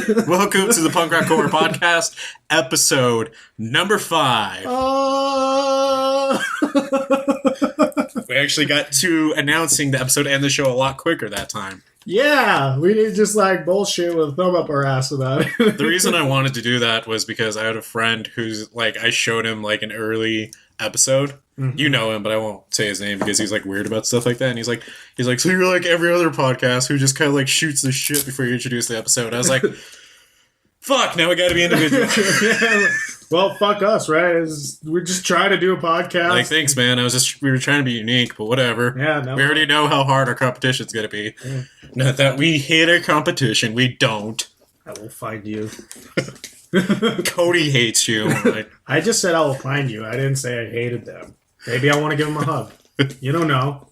Welcome to the Punk Rock Horror Podcast, episode number 5. We actually got to announcing the episode and the show a lot quicker that time. Yeah, we didn't just bullshit with a thumb up our ass about it. The reason I wanted to do that was because I had a friend who's I showed him an early episode. Mm-hmm. You know him, but I won't say his name because he's weird about stuff like that. And he's like, so you're like every other podcast who just kind of shoots the shit before you introduce the episode. I was like, fuck, now we got to be individual. Yeah, well, fuck us, right? We're just trying to do a podcast. Thanks, man. We were trying to be unique, but whatever. Yeah, no. We already know how hard our competition's going to be. Yeah. Not that we hate our competition. We don't. I will find you. Cody hates you. I just said I will find you. I didn't say I hated them. Maybe I want to give him a hug. You don't know.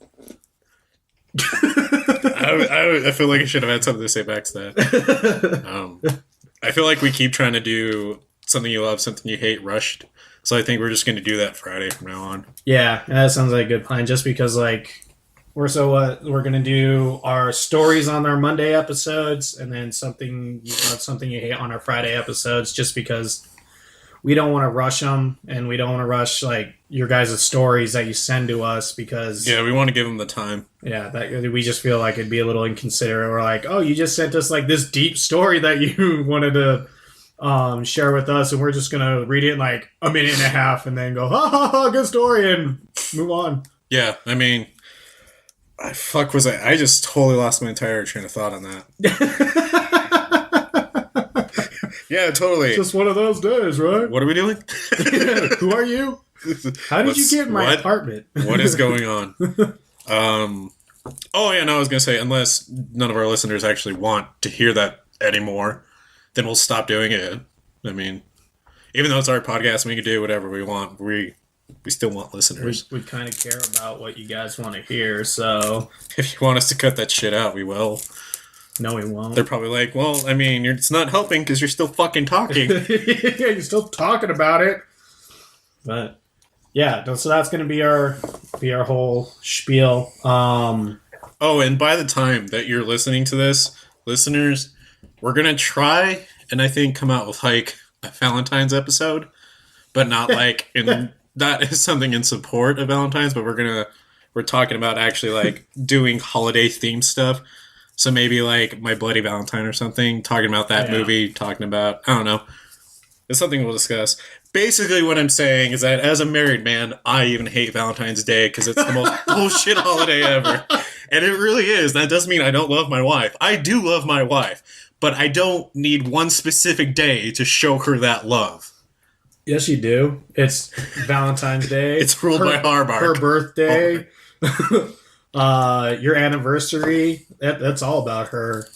I feel like I should have had something to say back to that. I feel like we keep trying to do something you love, something you hate, rushed. So I think we're just going to do that Friday from now on. Yeah, that sounds like a good plan. Just because we're going to do our stories on our Monday episodes, and then something you love, something you hate on our Friday episodes. Just because we don't want to rush them, and we don't want to rush your guys' stories that you send to us because we want to give them the time. Yeah, that we just feel like it'd be a little inconsiderate. We're like, oh, you just sent us this deep story that you wanted to share with us, and we're just gonna read it in a minute and a half, and then go, ha ha ha, good story, and move on. Yeah, I mean, I just totally lost my entire train of thought on that. Yeah, totally. It's just one of those days, right? What are we doing? Who are you? How did you get in my apartment? What is going on? I was going to say, unless none of our listeners actually want to hear that anymore, then we'll stop doing it. I mean, even though it's our podcast, we can do whatever we want. We still want listeners. We kind of care about what you guys want to hear, so if you want us to cut that shit out, we will. No, we won't. They're probably like, well, I mean, it's not helping because you're still fucking talking. Yeah, you're still talking about it. But yeah, so that's going to be our whole spiel. And by the time that you're listening to this, listeners, we're going to try and I think come out with a Valentine's episode, but not that is something in support of Valentine's, but we're talking about actually doing holiday themed stuff. So maybe My Bloody Valentine or something, talking about that movie, talking about, I don't know. It's something we'll discuss. Basically what I'm saying is that as a married man, I even hate Valentine's Day because it's the most bullshit holiday ever. And it really is. That doesn't mean I don't love my wife. I do love my wife, but I don't need one specific day to show her that love. Yes, you do. It's Valentine's Day. It's ruled by Harbark. Her birthday. Your anniversary. That's all about her.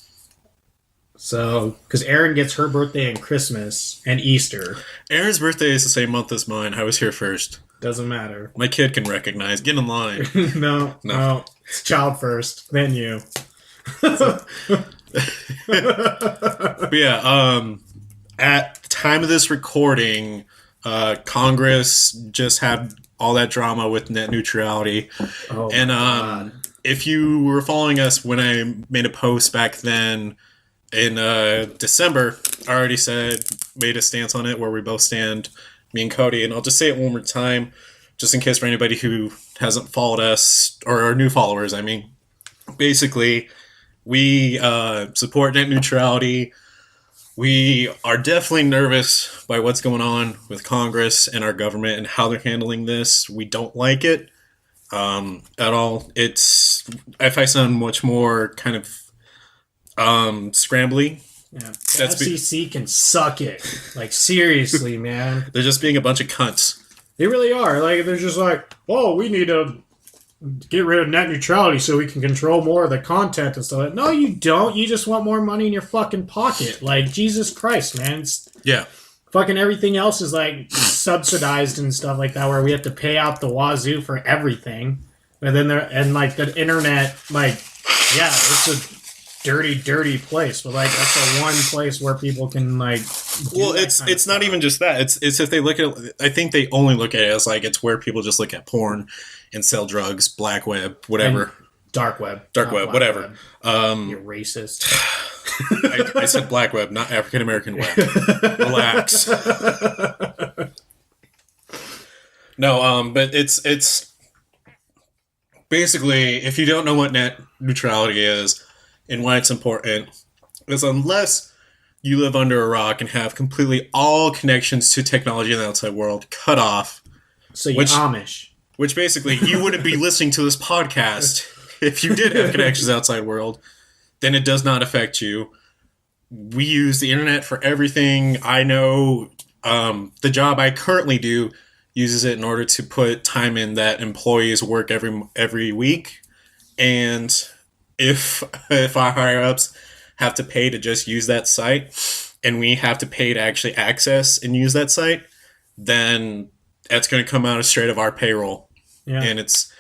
So, because Erin gets her birthday and Christmas and Easter. Erin's birthday is the same month as mine. I was here first. Doesn't matter. My kid can recognize. Get in line. No. It's child first, then you. But yeah, at the time of this recording, Congress just had all that drama with net neutrality. Oh, and God. If you were following us when I made a post back then in December, I already made a stance on it where we both stand, me and Cody, and I'll just say it one more time, just in case for anybody who hasn't followed us, or our new followers, I mean. Basically, we support net neutrality. We are definitely nervous by what's going on with Congress and our government and how they're handling this. We don't like it at all. If I sound much more kind of scrambly. Yeah, the FCC can suck it. Seriously, man. They're just being a bunch of cunts. They really are. They're just we need to get rid of net neutrality so we can control more of the content and stuff. No, you don't. You just want more money in your fucking pocket. Jesus Christ, man. Yeah. Fucking everything else is subsidized and stuff like that, where we have to pay out the wazoo for everything. And then the internet, it's a dirty place. But that's the one place where people can well, it's not even just that. It's if they look at it, I think they only look at it as it's where people just look at porn and sell drugs, black web, whatever. And dark web. Dark web, whatever. Web. You're racist. I said black web, not African American web. Relax. No, but it's basically, if you don't know what net neutrality is and why it's important, is unless you live under a rock and have completely all connections to technology in the outside world cut off. So you're Amish. Which basically, you wouldn't be listening to this podcast if you did have connections outside world. Then it does not affect you. We use the internet for everything. I know the job I currently do uses it in order to put time in that employees work every week. And if our higher ups have to pay to just use that site, and we have to pay to actually access and use that site, then that's going to come out of straight of our payroll. Yeah. And it's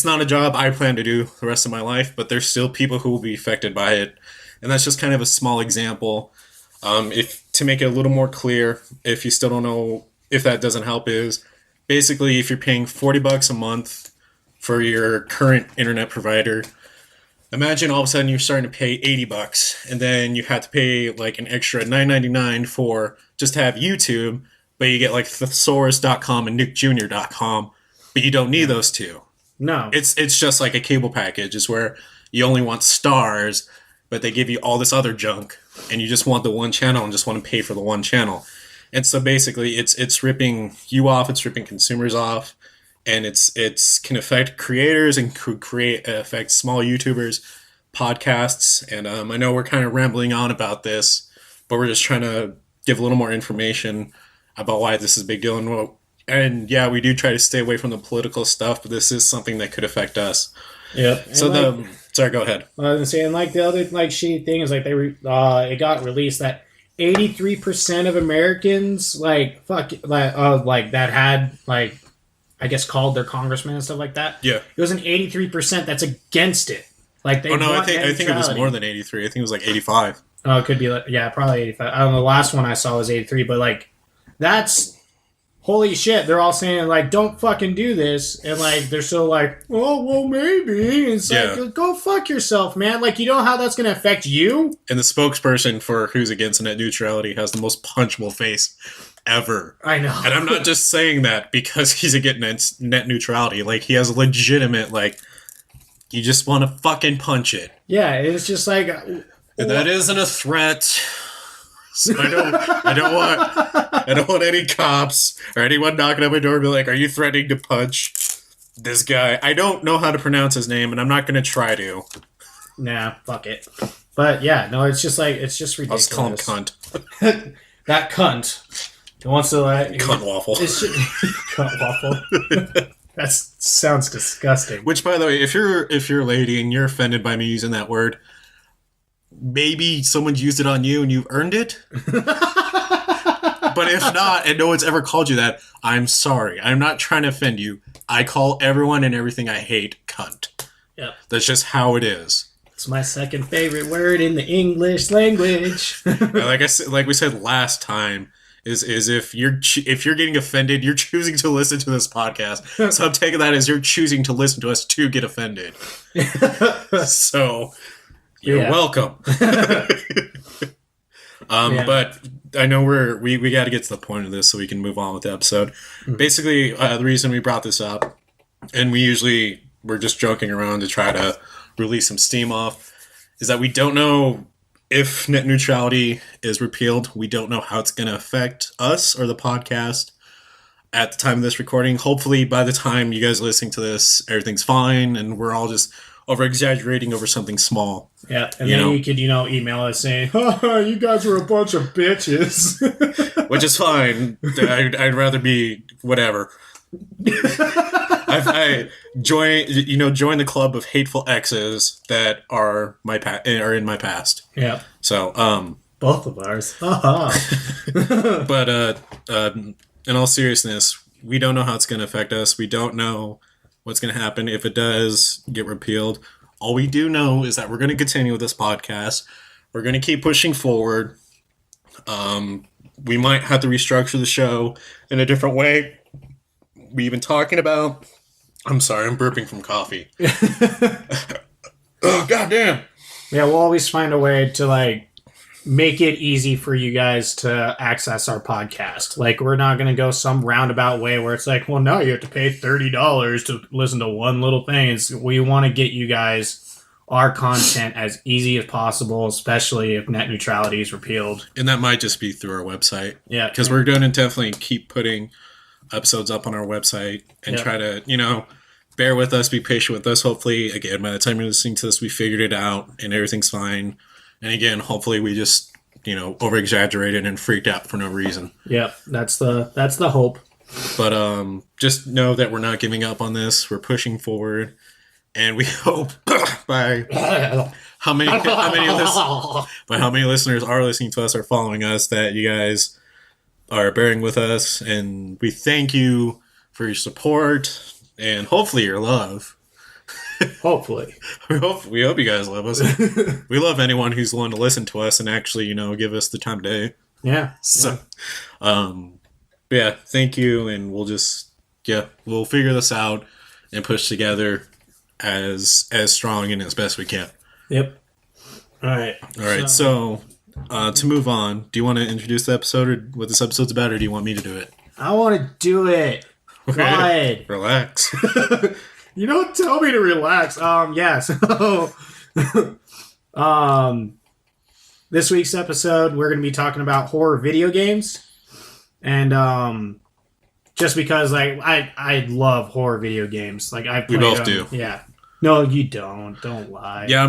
not a job I plan to do the rest of my life, but there's still people who will be affected by it. And that's just kind of a small example. If to make it a little more clear, if you still don't know if that doesn't help, is basically if you're paying $40 a month for your current internet provider, imagine all of a sudden you're starting to pay $80, and then you have to pay like an extra $9.99 for just to have YouTube, but you get like thesaurus.com and nickjr.com, but you don't need those two. No. It's just like a cable package. It's where you only want stars, but they give you all this other junk, and you just want the one channel and just want to pay for the one channel. And so basically it's ripping you off, it's ripping consumers off, and it's can affect creators and could affect small YouTubers, podcasts. And I know we're kind of rambling on about this, but we're just trying to give a little more information about why this is a big deal. And yeah, we do try to stay away from the political stuff, but this is something that could affect us. Yep. So sorry, go ahead. I was saying, like, the other like shitty thing is like it got released that 83% of Americans that had like, I guess, called their congressman and stuff like that. Yeah, it was an 83% that's against it. Like, they I think it was more than 83. I think it was like 85. Oh, it could be probably 85. I don't know. The last one I saw was 83, but like, that's holy shit. They're all saying like, don't fucking do this, and like they're so like, oh well, maybe. It's like, go fuck yourself, man. Like, you know how that's gonna affect you. And the spokesperson for who's against net neutrality has the most punchable face ever. I know. And I'm not just saying that because he's against net neutrality. Like, he has a legitimate, like, you just want to fucking punch it. Yeah, it's just like, that isn't a threat. So I don't want any cops or anyone knocking on my door and be like, are you threatening to punch this guy? I don't know how to pronounce his name, and I'm not going to try to. Nah, fuck it. But yeah, no, it's just like, it's just ridiculous. I'll just call him cunt. That cunt. He wants to like... Cunt waffle. Cunt waffle. That sounds disgusting. Which, by the way, if you're a lady and you're offended by me using that word, maybe someone's used it on you and you've earned it. But if not, and no one's ever called you that, I'm sorry. I'm not trying to offend you. I call everyone and everything I hate cunt. Yep. That's just how it is. It's my second favorite word in the English language. Like we said last time, is if you're getting offended, you're choosing to listen to this podcast. So I'm taking that as you're choosing to listen to us to get offended. So you're welcome. But I know we got to get to the point of this so we can move on with the episode. Mm-hmm. Basically, the reason we brought this up, and we're just joking around to try to release some steam off, is that we don't know if net neutrality is repealed. We don't know how it's going to affect us or the podcast at the time of this recording. Hopefully, by the time you guys are listening to this, everything's fine, and we're all just over-exaggerating over something small. Yeah, and then you could, email us saying, you guys are a bunch of bitches. Which is fine. I'd rather be whatever. I join the club of hateful exes that are in my past. Yeah. So, both of ours. But in all seriousness, we don't know how it's going to affect us. We don't know what's going to happen if it does get repealed. All we do know is that we're going to continue with this podcast. We're going to keep pushing forward. We might have to restructure the show in a different way. We've been talking about... I'm sorry, I'm burping from coffee. Oh, goddamn. Yeah, we'll always find a way to like make it easy for you guys to access our podcast. Like, we're not going to go some roundabout way where it's like, well, no, you have to pay $30 to listen to one little thing. We want to get you guys our content as easy as possible, especially if net neutrality is repealed. And that might just be through our website. Yeah. Because we're going to definitely keep putting episodes up on our website and try to, bear with us, be patient with us. Hopefully, again, by the time you're listening to this, we figured it out and everything's fine. And again, hopefully we just, over exaggerated and freaked out for no reason. Yep, that's the hope. But just know that we're not giving up on this. We're pushing forward, and we hope by how many listeners are listening to us, are following us, that you guys are bearing with us, and we thank you for your support and hopefully your love. Hopefully. We hope you guys love us. We love anyone who's willing to listen to us and actually, give us the time of day. Yeah. So, thank you. And we'll figure this out and push together as strong and as best we can. Yep. All right. So, to move on, do you want to introduce the episode or what this episode's about, or do you want me to do it? I want to do it. Okay. Relax. You don't tell me to relax. So this week's episode, we're going to be talking about horror video games. And just because I love horror video games. Like, I played We both do. Yeah. No, you don't. Don't lie. Yeah,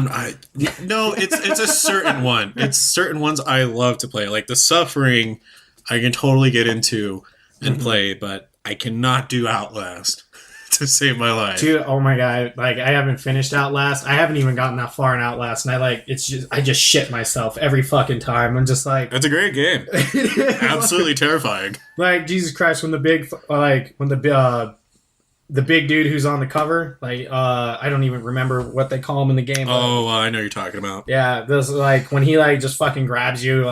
no, it's a certain one. It's certain ones I love to play. Like The Suffering, I can totally get into and play, but I cannot do Outlast to save my life. Dude, oh my god! Like, I haven't finished Outlast. I haven't even gotten that far in Outlast, and I just shit myself every fucking time. I'm just like, it's a great game. Absolutely terrifying. Like, Jesus Christ, when the big dude who's on the cover, I don't even remember what they call him in the game. Oh, I know you're talking about. Yeah, this when he just fucking grabs you,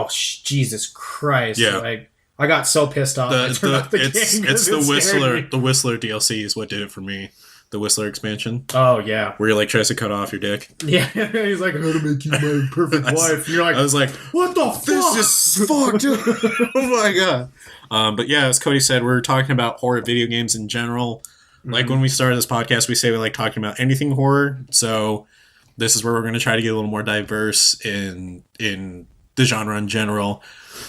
Jesus Christ. Yeah. I got so pissed off. It's the Whistler. The Whistler DLC is what did it for me. The Whistler expansion. Oh yeah, where he tries to cut off your dick. Yeah, he's like, how to make you my perfect wife. And you're like, I was like, what the fuck? This is fucked. Oh my god. But yeah, as Cody said, we're talking about horror video games in general. Like when we started this podcast, we say we like talking about anything horror. So this is where we're going to try to get a little more diverse in the genre in general.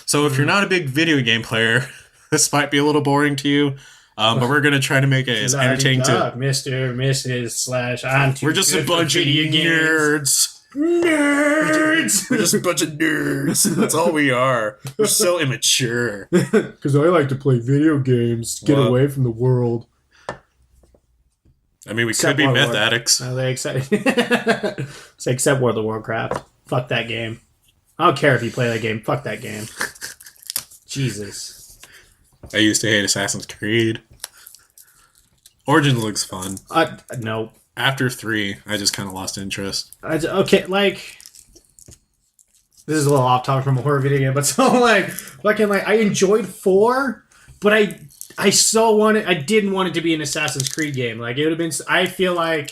So if you're not a big video game player, this might be a little boring to you, but we're going to try to make it as entertaining to Mr., Mrs. / Auntie. We're just a bunch of nerds. Nerds! We're just a bunch of nerds. That's all we are. We're so immature. Because I like to play video games, get away from the world. I mean, we could be meth addicts. Except World of Warcraft. Fuck that game. I don't care if you play that game. Fuck that game. Jesus. I used to hate Assassin's Creed. Origins looks fun. No. After 3, I just kind of lost interest. Okay, this is a little off topic from a horror video game, but so I enjoyed 4, but I didn't want it to be an Assassin's Creed game. Like, it would have been. I feel like.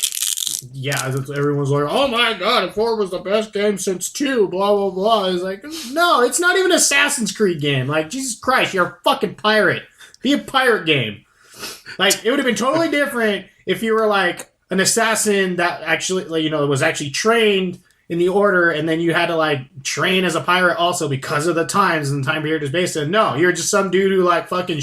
Yeah, everyone's like, oh my god, 4 was the best game since 2, blah, blah, blah. It's like, no, it's not even an Assassin's Creed game. Like, Jesus Christ, you're a fucking pirate. Be a pirate game. Like, it would have been totally different if you were, like, an assassin that actually, was actually trained in the order, and then you had to, train as a pirate also because of the times and the time period is based in. No, you're just some dude who, fucking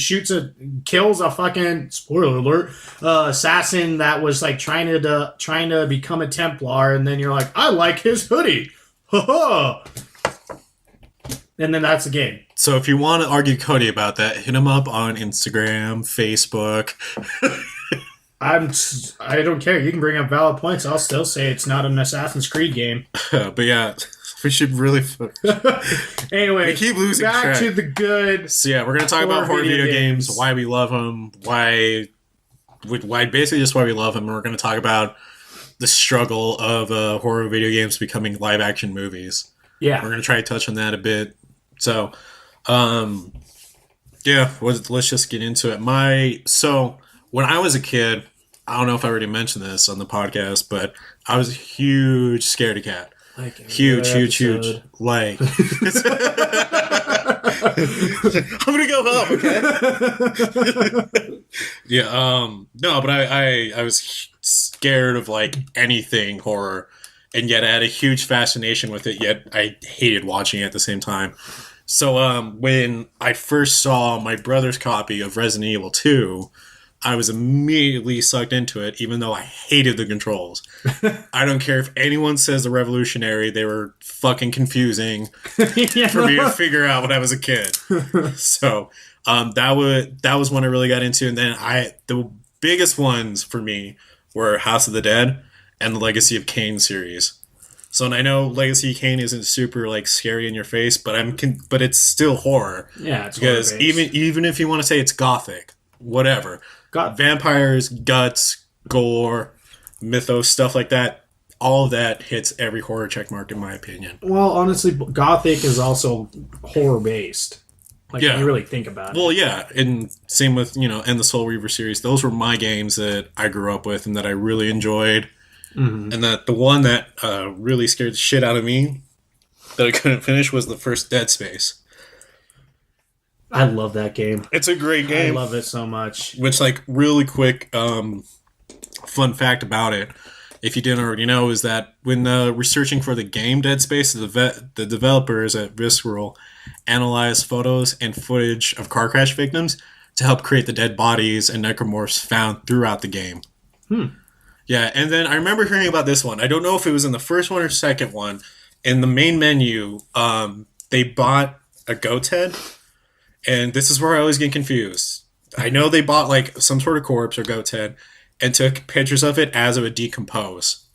kills a fucking, spoiler alert, assassin that was, trying to become a Templar, and then you're like, I like his hoodie. Ha-ha! And then that's the game. So if you want to argue Cody about that, hit him up on Instagram, Facebook. I don't care. You can bring up valid points. I'll still say it's not an Assassin's Creed game. But yeah, we should really... Anyway, we keep losing back track. to the good. So yeah, we're going to talk about horror video games, why we love them, why basically just why we love them, and we're going to talk about the struggle of horror video games becoming live action movies. Yeah. We're going to try to touch on that a bit. So, yeah, let's just get into it. So when I was a kid, I don't know if I already mentioned this on the podcast, but I was a huge scaredy cat. Huge. Like, I'm gonna go home, okay? Yeah. No, but I was scared of like anything horror, and yet I had a huge fascination with it. Yet I hated watching it at the same time. So when I first saw my brother's copy of Resident Evil 2, I was immediately sucked into it, even though I hated the controls. I don't care if anyone says the revolutionary; they were fucking confusing for me to figure out when I was a kid. So that was when I really got into, and then the biggest ones for me were House of the Dead and the Legacy of Kain series. So, and I know Legacy of Kain isn't super like scary in your face, but but it's still horror. Yeah, it's because even if you want to say it's gothic, whatever, vampires, guts, gore, mythos, stuff like that, all of that hits every horror check mark in my opinion. Well, honestly, gothic is also horror based. Like, when you really think about it. Well, yeah, and same with and the Soul Reaver series. Those were my games that I grew up with and that I really enjoyed. Mm-hmm. And that the one that really scared the shit out of me that I couldn't finish was the first Dead Space. I love that game. It's a great game. I love it so much. Which, like, really quick fun fact about it, if you didn't already know, is that when researching for the game Dead Space, the developers at Visceral analyzed photos and footage of car crash victims to help create the dead bodies and necromorphs found throughout the game. Yeah, and then I remember hearing about this one. I don't know if it was in the first one or second one. In the main menu, they bought a goat's head, and this is where I always get confused. I know they bought like some sort of corpse or goat's head and took pictures of it as it would decompose.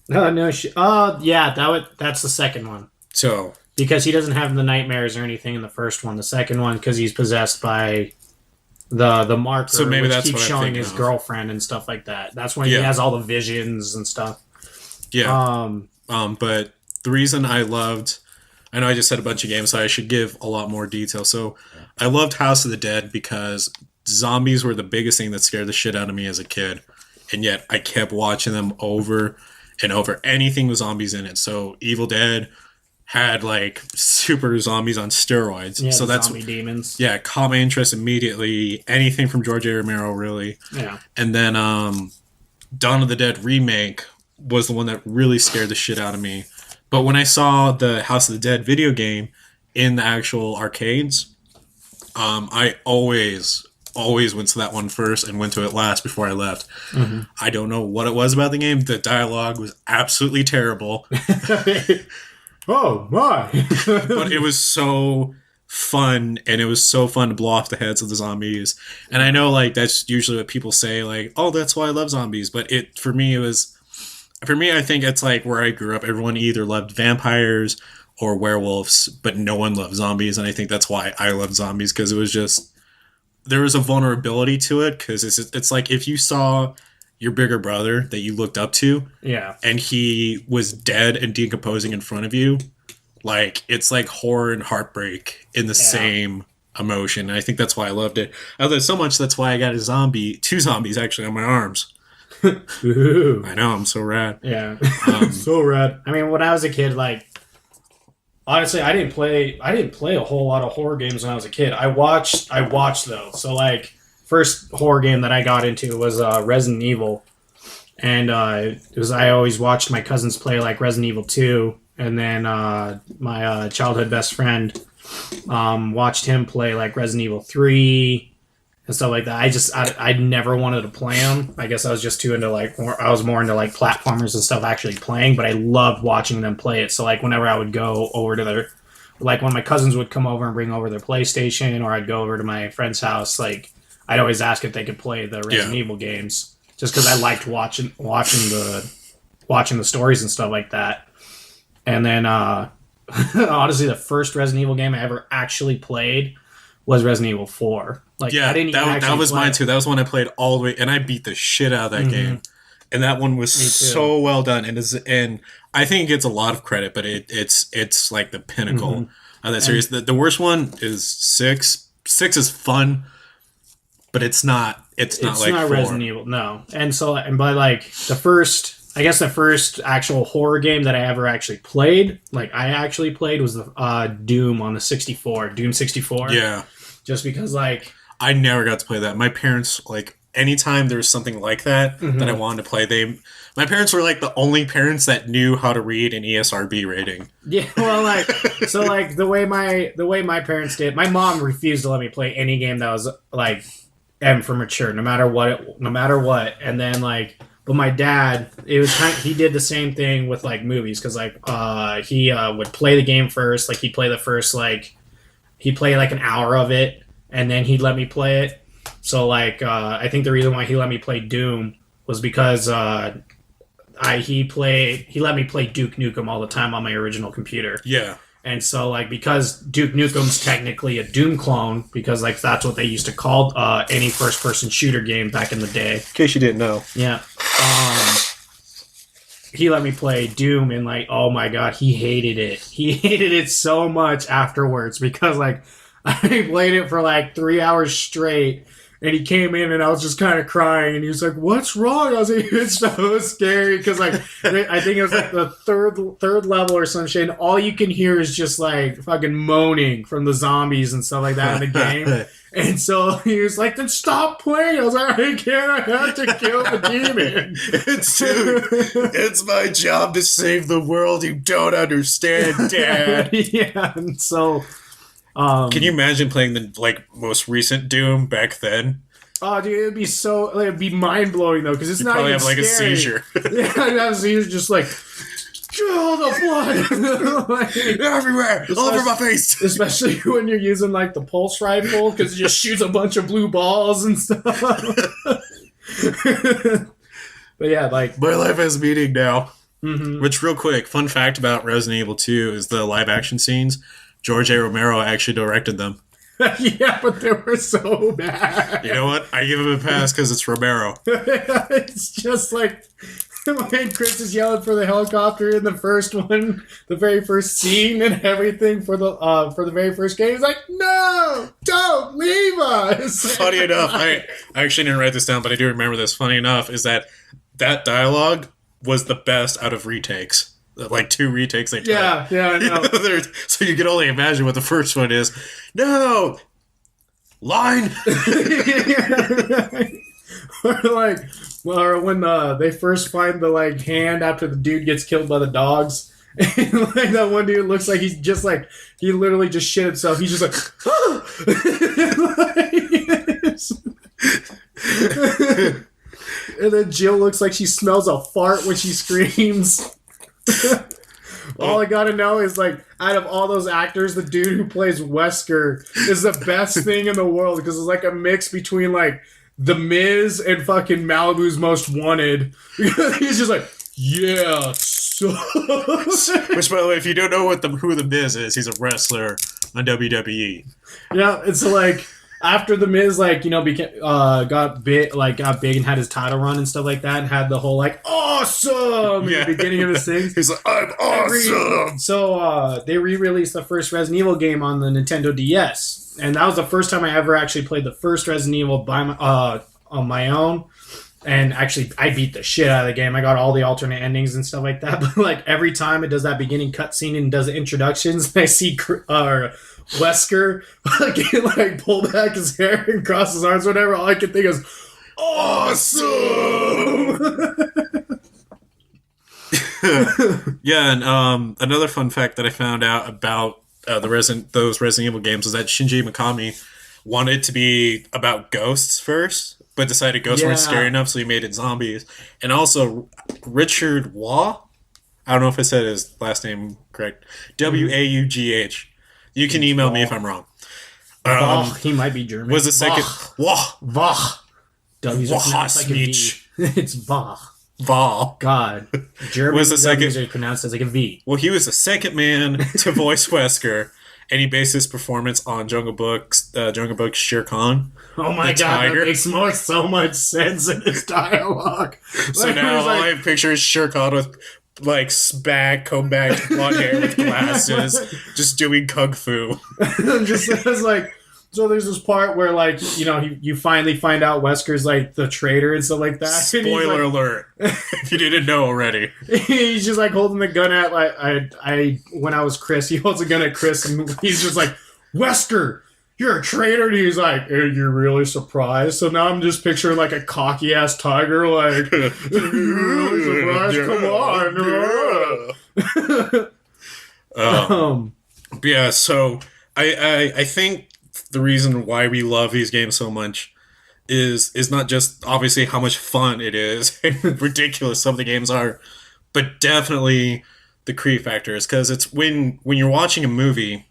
No, that's the second one. So because he doesn't have the nightmares or anything in the first one. The second one, because he's possessed by the marker, so maybe that's keeps what showing his girlfriend and stuff like that. That's when he has all the visions and stuff. Yeah. But the reason I know I just said a bunch of games, so I should give a lot more detail. So I loved House of the Dead because zombies were the biggest thing that scared the shit out of me as a kid, and yet I kept watching them over and over. Anything with zombies in it. So Evil Dead had like super zombies on steroids. Yeah, so that's zombie demons. Yeah, caught my interest immediately. Anything from George A. Romero, really. Yeah. And then Dawn of the Dead remake was the one that really scared the shit out of me. But when I saw the House of the Dead video game in the actual arcades, I always went to that one first and went to it last before I left. Mm-hmm. I don't know what it was about the game. The dialogue was absolutely terrible. Oh my! But it was so fun, and it was so fun to blow off the heads of the zombies. And I know, like, that's usually what people say, like, "Oh, that's why I love zombies." But for me, I think it's like where I grew up. Everyone either loved vampires or werewolves, but no one loved zombies. And I think that's why I love zombies, because it was just there was a vulnerability to it. Because it's like if you saw your bigger brother that you looked up to, and he was dead and decomposing in front of you, like, it's like horror and heartbreak in the same emotion. And I think that's why I loved it. I loved it so much, that's why I got two zombies actually on my arms. Ooh. I know, I'm so rad. Yeah. So rad. I mean, when I was a kid, like, honestly, I didn't play a whole lot of horror games when I was a kid. I watched though. So, like, first horror game that I got into was Resident Evil, and I always watched my cousins play like Resident Evil 2, and then my childhood best friend watched him play like Resident Evil 3 and stuff like that. I never wanted to play them. I guess I was just too into I was more into like platformers and stuff actually playing, but I loved watching them play it. So like whenever I would go over to when my cousins would come over and bring over their PlayStation, or I'd go over to my friend's house, like, I'd always ask if they could play the Resident Evil games, just because I liked watching the stories and stuff like that. And then, honestly, the first Resident Evil game I ever actually played was Resident Evil 4. Like, yeah, I didn't that was mine too. That was one I played all the way, and I beat the shit out of that game. And that one was so well done, and I think it gets a lot of credit, but it's like the pinnacle of that series. The worst one is 6. 6 is fun, but it's not like 4. Resident Evil, no. And by like the first I guess the first actual horror game that I ever actually played, was the Doom on the 64, Doom 64. Yeah. Just because, like... I never got to play that. My parents, like, anytime there was something like that that I wanted to play, my parents were, like, the only parents that knew how to read an ESRB rating. Yeah, well, like, so, like, the way my parents did, my mom refused to let me play any game that was, like, M for mature, no matter what. And then, like... But my dad, he did the same thing with, like, movies, because, like, he would play the game first, like, he'd play the first, like, he'd play, like, an hour of it, and then he'd let me play it. So, like, I think the reason why he let me play Doom was because he let me play Duke Nukem all the time on my original computer. Yeah. And so, like, because Duke Nukem's technically a Doom clone, because, like, that's what they used to call any first-person shooter game back in the day. In case you didn't know. Yeah. He let me play Doom, and, like, oh my god, he hated it. He hated it so much afterwards, because, like, I played it for, like, 3 hours straight, and he came in, and I was just kind of crying, and he was like, what's wrong? I was like, it's so scary, because, like, I think it was, like, the third level or some shit, and all you can hear is just, like, fucking moaning from the zombies and stuff like that in the game. And so he was like, then stop playing. I was like, I can't. I have to kill the demon. It's my job to save the world. You don't understand, Dad. Yeah, and so... can you imagine playing the, like, most recent Doom back then? Oh, dude, it'd be mind-blowing, though, because it's not even probably have, like, scary. a seizure. Yeah, I'd have a seizure just like... Oh, the blood! Like, everywhere, all over my face. Especially when you're using, like, the pulse rifle, because it just shoots a bunch of blue balls and stuff. But yeah, like... My life has meaning now. Mm-hmm. Which, real quick, fun fact about Resident Evil 2 is the live-action scenes. George A. Romero actually directed them. Yeah, but they were so bad. You know what? I give him a pass because it's Romero. It's just like... when Chris is yelling for the helicopter in the first one, the very first scene and everything for the very first game, he's like, no, don't leave us. Funny enough, I actually didn't write this down, but I do remember this. Funny enough, is that dialogue was the best out of retakes. Like 2 retakes they took. Yeah, I know. So you can only imagine what the first one is. No! Line! Or when they first find the, like, hand after the dude gets killed by the dogs. And, like, that one dude looks like he's just, like, he literally just shit himself. He's just like, and then Jill looks like she smells a fart when she screams. All I gotta know is, like, out of all those actors, the dude who plays Wesker is the best thing in the world, because it's like a mix between, like, The Miz and fucking Malibu's Most Wanted. He's just like, yeah, so... Which, by the way, if you don't know who The Miz is, he's a wrestler on WWE. Yeah, it's like, after The Miz, like, you know, got big and had his title run and stuff like that, and had the whole, like, awesome at the beginning of his things. He's like, I'm awesome! So, they re-released the first Resident Evil game on the Nintendo DS. And that was the first time I ever actually played the first Resident Evil on my own. And actually, I beat the shit out of the game. I got all the alternate endings and stuff like that. But, like, every time it does that beginning cutscene and does the introductions, and I see Wesker fucking, like, pull back his hair and cross his arms, whatever, all I can think is, awesome! Yeah, and another fun fact that I found out about those Resident Evil games was that Shinji Mikami wanted to be about ghosts first, but decided ghosts weren't scary enough, so he made it zombies. And also, Richard Waugh, I don't know if I said his last name correct, Waugh. You can email me if I'm wrong. He might be German. Was the second... Waugh. W's are pronounced like a V. It's Waugh. Waugh. God. German was the second... W's are pronounced as like a V. Well, he was the second man to voice Wesker, and he based his performance on Jungle Book's Shere Khan. Oh my god, tiger. That makes so much sense in his dialogue. So now all I picture is Shere Khan with, like, combed back blonde hair with glasses, just doing kung fu. Just as, like, So there's this part where, like, you know, you finally find out Wesker's like the traitor and stuff like that. Spoiler alert! If you didn't know already, he's just like holding the gun at like I when I was Chris, he holds a gun at Chris and he's just like, Wesker, you're a traitor. And he's like, hey, you're really surprised. So now I'm just picturing like a cocky ass tiger, like, you're really surprised. Come on. Yeah. So I think the reason why we love these games so much is not just obviously how much fun it is and ridiculous some of the games are, but definitely the creep factors. Because it's when you're watching a movie,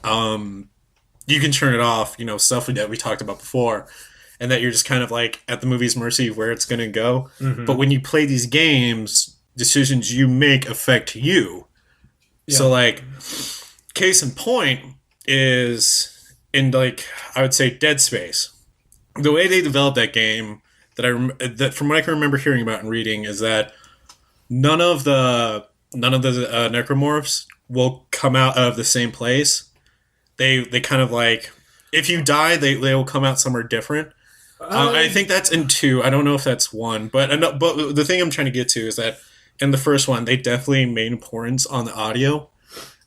you can turn it off, you know, stuff that we talked about before, and that you're just kind of like at the movie's mercy of where it's going to go. Mm-hmm. But when you play these games, decisions you make affect you. Yeah. So like, case in point is in, like, I would say Dead Space. The way they developed that game, that from what I can remember hearing about and reading, is that none of the necromorphs will come out of the same place. They kind of like, if you die, they will come out somewhere different. I think that's in 2. I don't know if that's 1, but the thing I'm trying to get to is that in the first one, they definitely made importance on the audio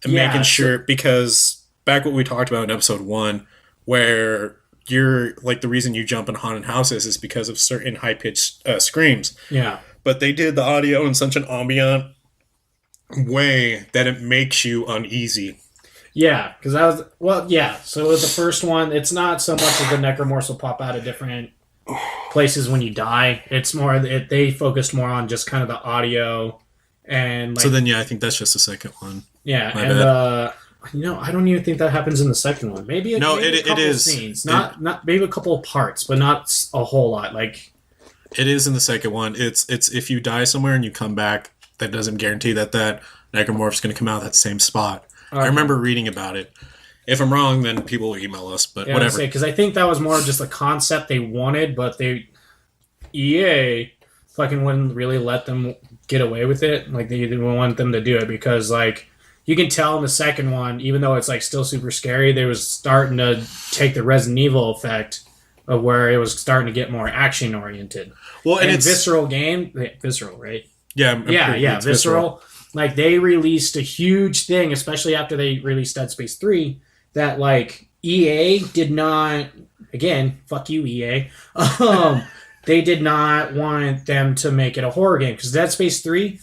and making sure, because back what we talked about in episode 1, where you're like, the reason you jump in haunted houses is because of certain high pitched screams. Yeah, but they did the audio in such an ambient way that it makes you uneasy. Yeah, because so with the first one, it's not so much that the necromorphs will pop out of different places when you die. It's more they focused more on just kind of the audio and like, so then I think that's just the second one. Yeah, and you know, I don't even think that happens in the second one. Maybe a couple of scenes, not maybe a couple of parts, but not a whole lot. Like, it is in the second one. It's if you die somewhere and you come back, that doesn't guarantee that necromorph's going to come out that same spot. Okay. I remember reading about it. If I'm wrong, then people will email us, but whatever. Because I think that was more of just a concept they wanted, but EA fucking wouldn't really let them get away with it. Like, they didn't want them to do it because, like, you can tell in the second one, even though it's like still super scary, they was starting to take the Resident Evil effect of where it was starting to get more action oriented. Well, and it's Visceral, right? Yeah, Visceral. Like, they released a huge thing, especially after they released Dead Space 3, that, like, EA did not, again, fuck you, EA, they did not want them to make it a horror game. Because Dead Space 3,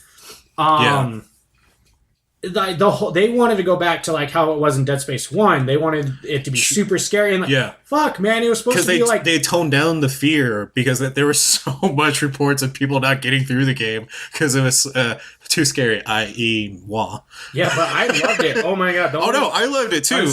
they wanted to go back to like how it was in Dead Space 1. They wanted it to be super scary and like, fuck, man, it was supposed to be like, they toned down the fear because there was so much reports of people not getting through the game because it was too scary, i.e. Wah. Yeah, but I loved it. Oh my god. I loved it too.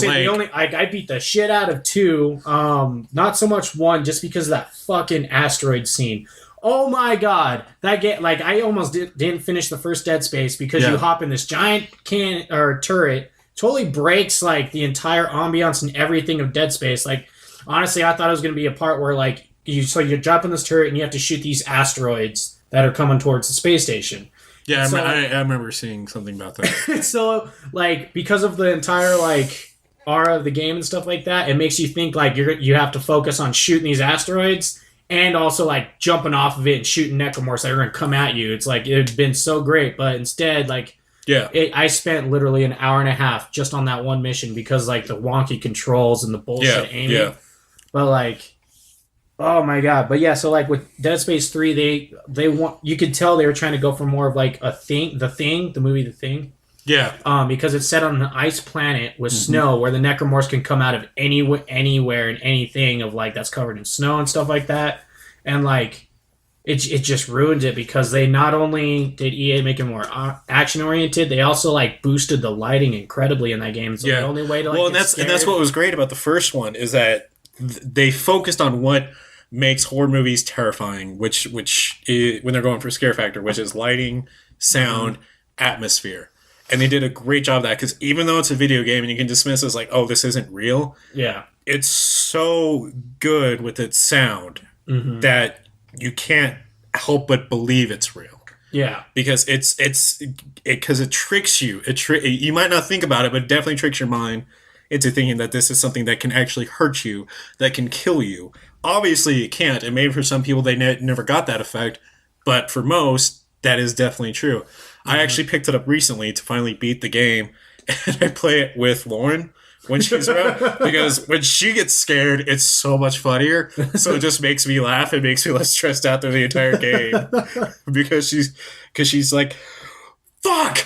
I beat the shit out of 2. Not so much 1, just because of that fucking asteroid scene. Oh my god, that game! Like, I almost didn't finish the first Dead Space because you hop in this giant turret, totally breaks like the entire ambiance and everything of Dead Space. Like, honestly, I thought it was going to be a part where like you jump in this turret and you have to shoot these asteroids that are coming towards the space station. Yeah, I remember seeing something about that. So, like, because of the entire like aura of the game and stuff like that, it makes you think like you have to focus on shooting these asteroids. And also, like, jumping off of it and shooting necromorphs that are going to come at you. It's like, it had been so great. But instead, like, I spent literally an hour and a half just on that one mission because, like, the wonky controls and the bullshit aiming. Yeah. But, like, oh, my God. But, yeah, so, like, with Dead Space 3, they want... You could tell they were trying to go for more of, like, the movie The Thing. Yeah. Because it's set on an ice planet with snow where the necromorphs can come out of anywhere and anything of like that's covered in snow and stuff like that. And like it just ruined it because they not only did EA make it more action oriented, they also like boosted the lighting incredibly in that game. So the only way to like and that's what was great about the first one is that they focused on what makes horror movies terrifying, which is, when they're going for scare factor, which is lighting, sound, atmosphere. And they did a great job of that because even though it's a video game and you can dismiss it as like, oh, this isn't real. Yeah. It's so good with its sound that you can't help but believe it's real. Yeah. Because it tricks you. You might not think about it, but it definitely tricks your mind into thinking that this is something that can actually hurt you, that can kill you. Obviously, it can't, and maybe for some people they never got that effect, but for most, that is definitely true. I actually picked it up recently to finally beat the game, and I play it with Lauren when she's around, because when she gets scared, it's so much funnier. So it just makes me laugh. It makes me less stressed out through the entire game because she's like, fuck,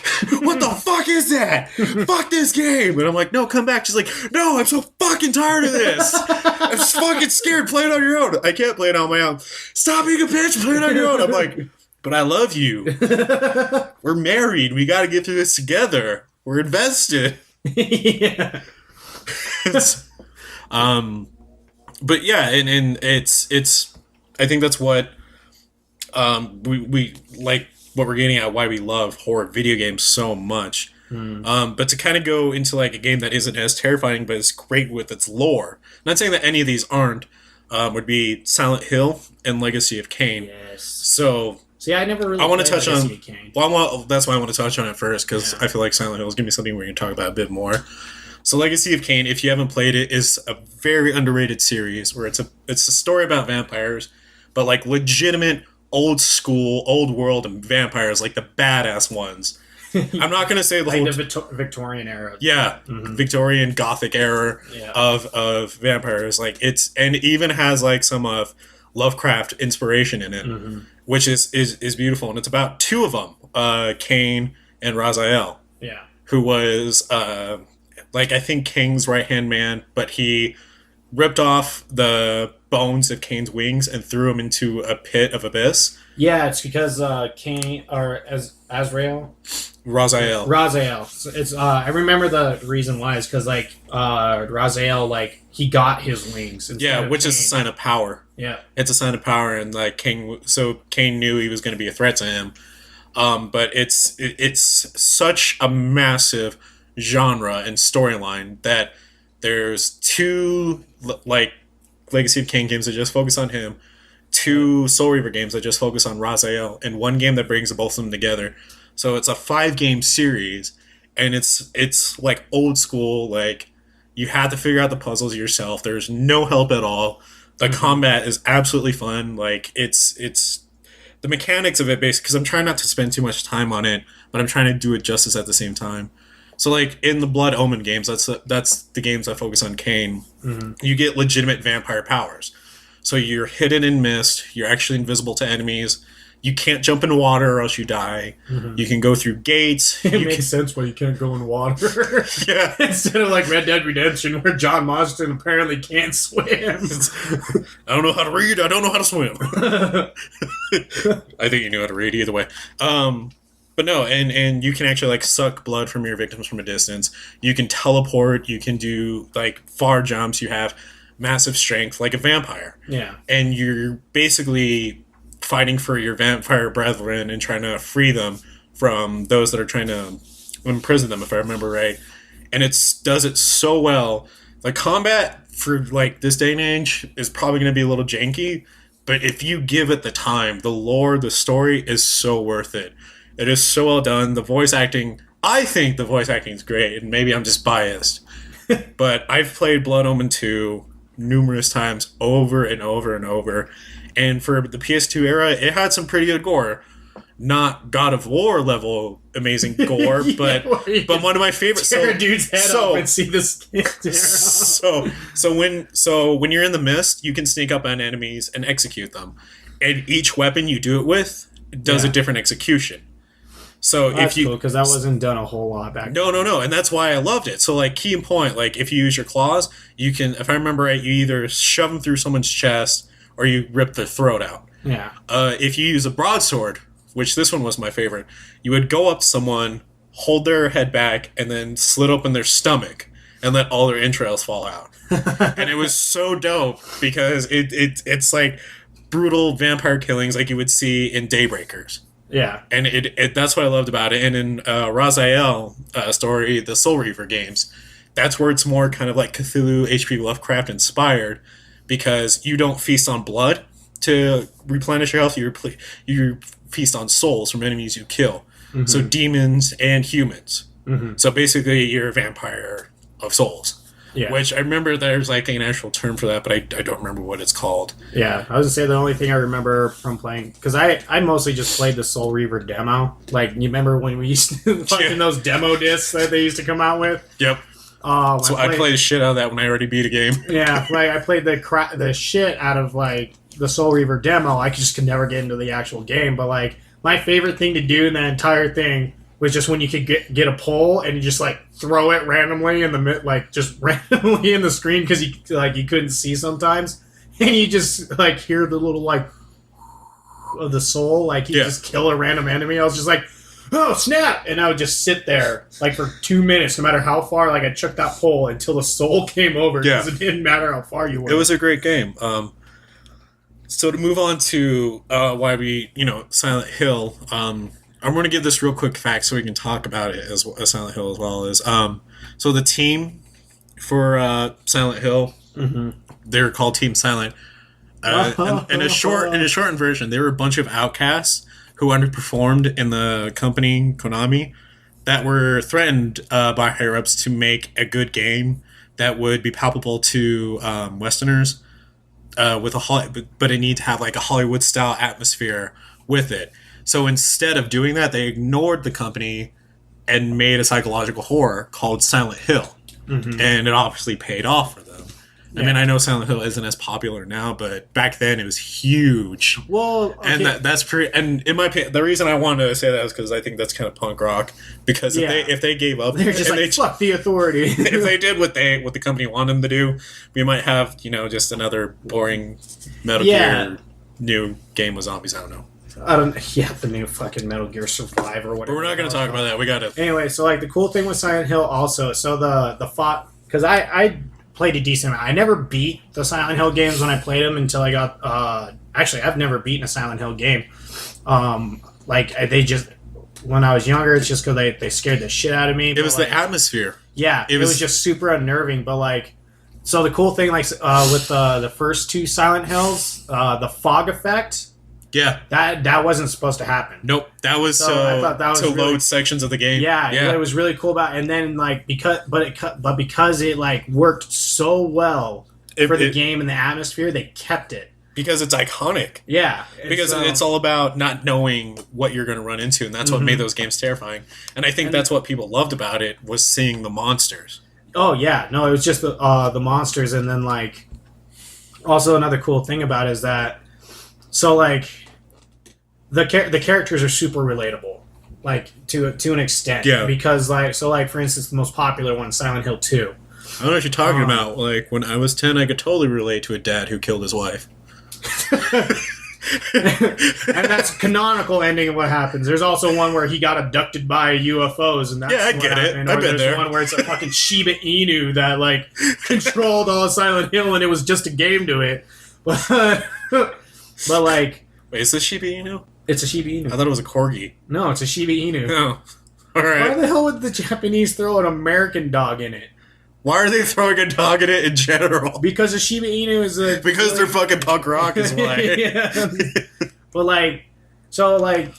what the fuck is that? Fuck this game. And I'm like, no, come back. She's like, no, I'm so fucking tired of this. I'm just fucking scared. Play it on your own. I can't play it on my own. Stop being a bitch. Play it on your own. I'm like, but I love you. We're married. We got to get through this together. We're invested. Yeah. But yeah, and it's I think that's what we like, what we're getting at, why we love horror video games so much. But to kind of go into like a game that isn't as terrifying but is great with its lore, not saying that any of these aren't, would be Silent Hill and Legacy of Kain. Yes. So see, I never really. I want to touch on. Kain. Well, that's why I want to touch on it first, because I feel like Silent Hill is gonna be something we're gonna talk about a bit more. So Legacy of Kain, if you haven't played it, is a very underrated series where it's a story about vampires, but like legitimate old school, old world vampires, like the badass ones. I'm not gonna say the whole Victorian era. Yeah, Victorian Gothic era of vampires. Like and it even has like some of Lovecraft inspiration in it, which is beautiful. And it's about two of them, Kain and Raziel. Yeah, who was like, I think King's right-hand man, but he ripped off the bones of Kain's wings and threw him into a pit of abyss. Yeah, it's because Kain, or Azrael? Raziel. So it's I remember the reason why is because like Raziel, like he got his wings. Yeah, which is a sign of power. Yeah, it's a sign of power, and like Kain knew he was going to be a threat to him. But it's such a massive genre and storyline that there's two like Legacy of Kain games that just focus on him, two Soul Reaver games that just focus on Raziel, and one game that brings both of them together. So it's a 5-game series, and it's like old school. Like, you have to figure out the puzzles yourself. There's no help at all. The combat is absolutely fun. Like, it's the mechanics of it, basically, because I'm trying not to spend too much time on it, but I'm trying to do it justice at the same time. So, like, in the Blood Omen games, that's the games that focus on Kain. You get legitimate vampire powers. So you're hidden in mist. You're actually invisible to enemies. You can't jump in water or else you die. You can go through gates. It makes sense why you can't go in water. Yeah. Instead of like Red Dead Redemption, where John Marston apparently can't swim. I don't know how to read. I don't know how to swim. I think you knew how to read either way. But no, and you can actually like suck blood from your victims from a distance. You can teleport. You can do like far jumps. You have massive strength like a vampire. Yeah. And you're basically fighting for your vampire brethren and trying to free them from those that are trying to imprison them, if I remember right. And it does it so well. The combat for like this day and age is probably going to be a little janky, but if you give it the time, the lore, the story is so worth it. It is so well done. The voice acting, I think the voice acting is great, and maybe I'm just biased. But I've played Blood Omen 2 numerous times, over and over and over. And for the PS2 era, it had some pretty good gore. Not God of War level amazing gore, but one of my favorites. Tear a dude's head up and see the skin tear out. So when you're in the mist, you can sneak up on enemies and execute them. And each weapon you do it with does a different execution. So that's cool, because that wasn't done a whole lot back then. No, and that's why I loved it. So like, key and point, like if you use your claws, you can, if I remember right, you either shove them through someone's chest or you rip their throat out. Yeah. If you use a broadsword, which this one was my favorite, you would go up to someone, hold their head back, and then slit open their stomach and let all their entrails fall out. And it was so dope because it's like brutal vampire killings like you would see in Daybreakers. Yeah. And that's what I loved about it. And in Raziel story, the Soul Reaver games, that's where it's more kind of like Cthulhu, H.P. Lovecraft inspired, because you don't feast on blood to replenish your health. You feast on souls from enemies you kill. So demons and humans. So basically, you're a vampire of souls. Yeah. Which I remember there's like an actual term for that, but I don't remember what it's called. Yeah, I was gonna say the only thing I remember from playing, because I mostly just played the Soul Reaver demo. Like, you remember when we used to fucking those demo discs that they used to come out with? Yep. So I played the shit out of that when I already beat a game. Yeah, like I played the shit out of like the Soul Reaver demo. I just could never get into the actual game, but like my favorite thing to do in that entire thing was just when you could get a pole and you just like throw it randomly in the just randomly in the screen because you couldn't see sometimes, and you just like hear the little like of the soul, like you just kill a random enemy. I was just like, oh snap, and I would just sit there like for 2 minutes, no matter how far like I chucked that pole until the soul came over, because it didn't matter how far you were. It was a great game. So to move on to why we, Silent Hill, I'm going to give this real quick fact so we can talk about it as Silent Hill as well. So the team for Silent Hill, they're called Team Silent. In a shortened version, they were a bunch of outcasts who underperformed in the company Konami that were threatened by higher ups to make a good game that would be palpable to Westerners, but it need to have like a Hollywood style atmosphere with it. So instead of doing that, they ignored the company and made a psychological horror called Silent Hill. And it obviously paid off for them. Yeah. I mean, I know Silent Hill isn't as popular now, but back then it was huge. Well, okay. And that's pretty. And in my opinion, the reason I wanted to say that is because I think that's kind of punk rock. Because if they gave up, they're just like, fuck the authority. If they did what the company wanted them to do, we might have just another boring Metal Gear new game with zombies. I don't know. The new fucking Metal Gear Survive or whatever. But we're not going to talk about that. We got to. Anyway, so like the cool thing with Silent Hill also, so the fought, because I played a decent amount. I never beat the Silent Hill games when I played them until I got. Actually, I've never beaten a Silent Hill game. They just, when I was younger, it's just because they scared the shit out of me. It was the atmosphere. Yeah, it was just super unnerving. But like, so the cool thing, with the first two Silent Hills, the fog effect. Yeah, that wasn't supposed to happen. Nope, that was I thought that was to really, load sections of the game. Yeah, it was really cool and then like because it like worked so well for the game and the atmosphere, they kept it because it's iconic. Yeah, because it's all about not knowing what you're going to run into, and that's what made those games terrifying. And I think that's what people loved about it, was seeing the monsters. Oh yeah, no, it was just the monsters, and then like also another cool thing about it is that. So, like, the characters are super relatable, like, to an extent. Yeah. Because, for instance, the most popular one, Silent Hill 2. I don't know what you're talking about. Like, when I was 10, I could totally relate to a dad who killed his wife. And that's a canonical ending of what happens. There's also one where he got abducted by UFOs, and that's I get it. I've been there. One where it's a fucking Shiba Inu that, like, controlled all of Silent Hill, and it was just a game to it. But like, wait, is this Shiba Inu? It's a Shiba Inu. I thought it was a corgi. No, it's a Shiba Inu. Oh, all right. Why the hell would the Japanese throw an American dog in it? Why are they throwing a dog in it in general? Because a Shiba Inu is because they're fucking punk rock is why. Yeah. But like, so like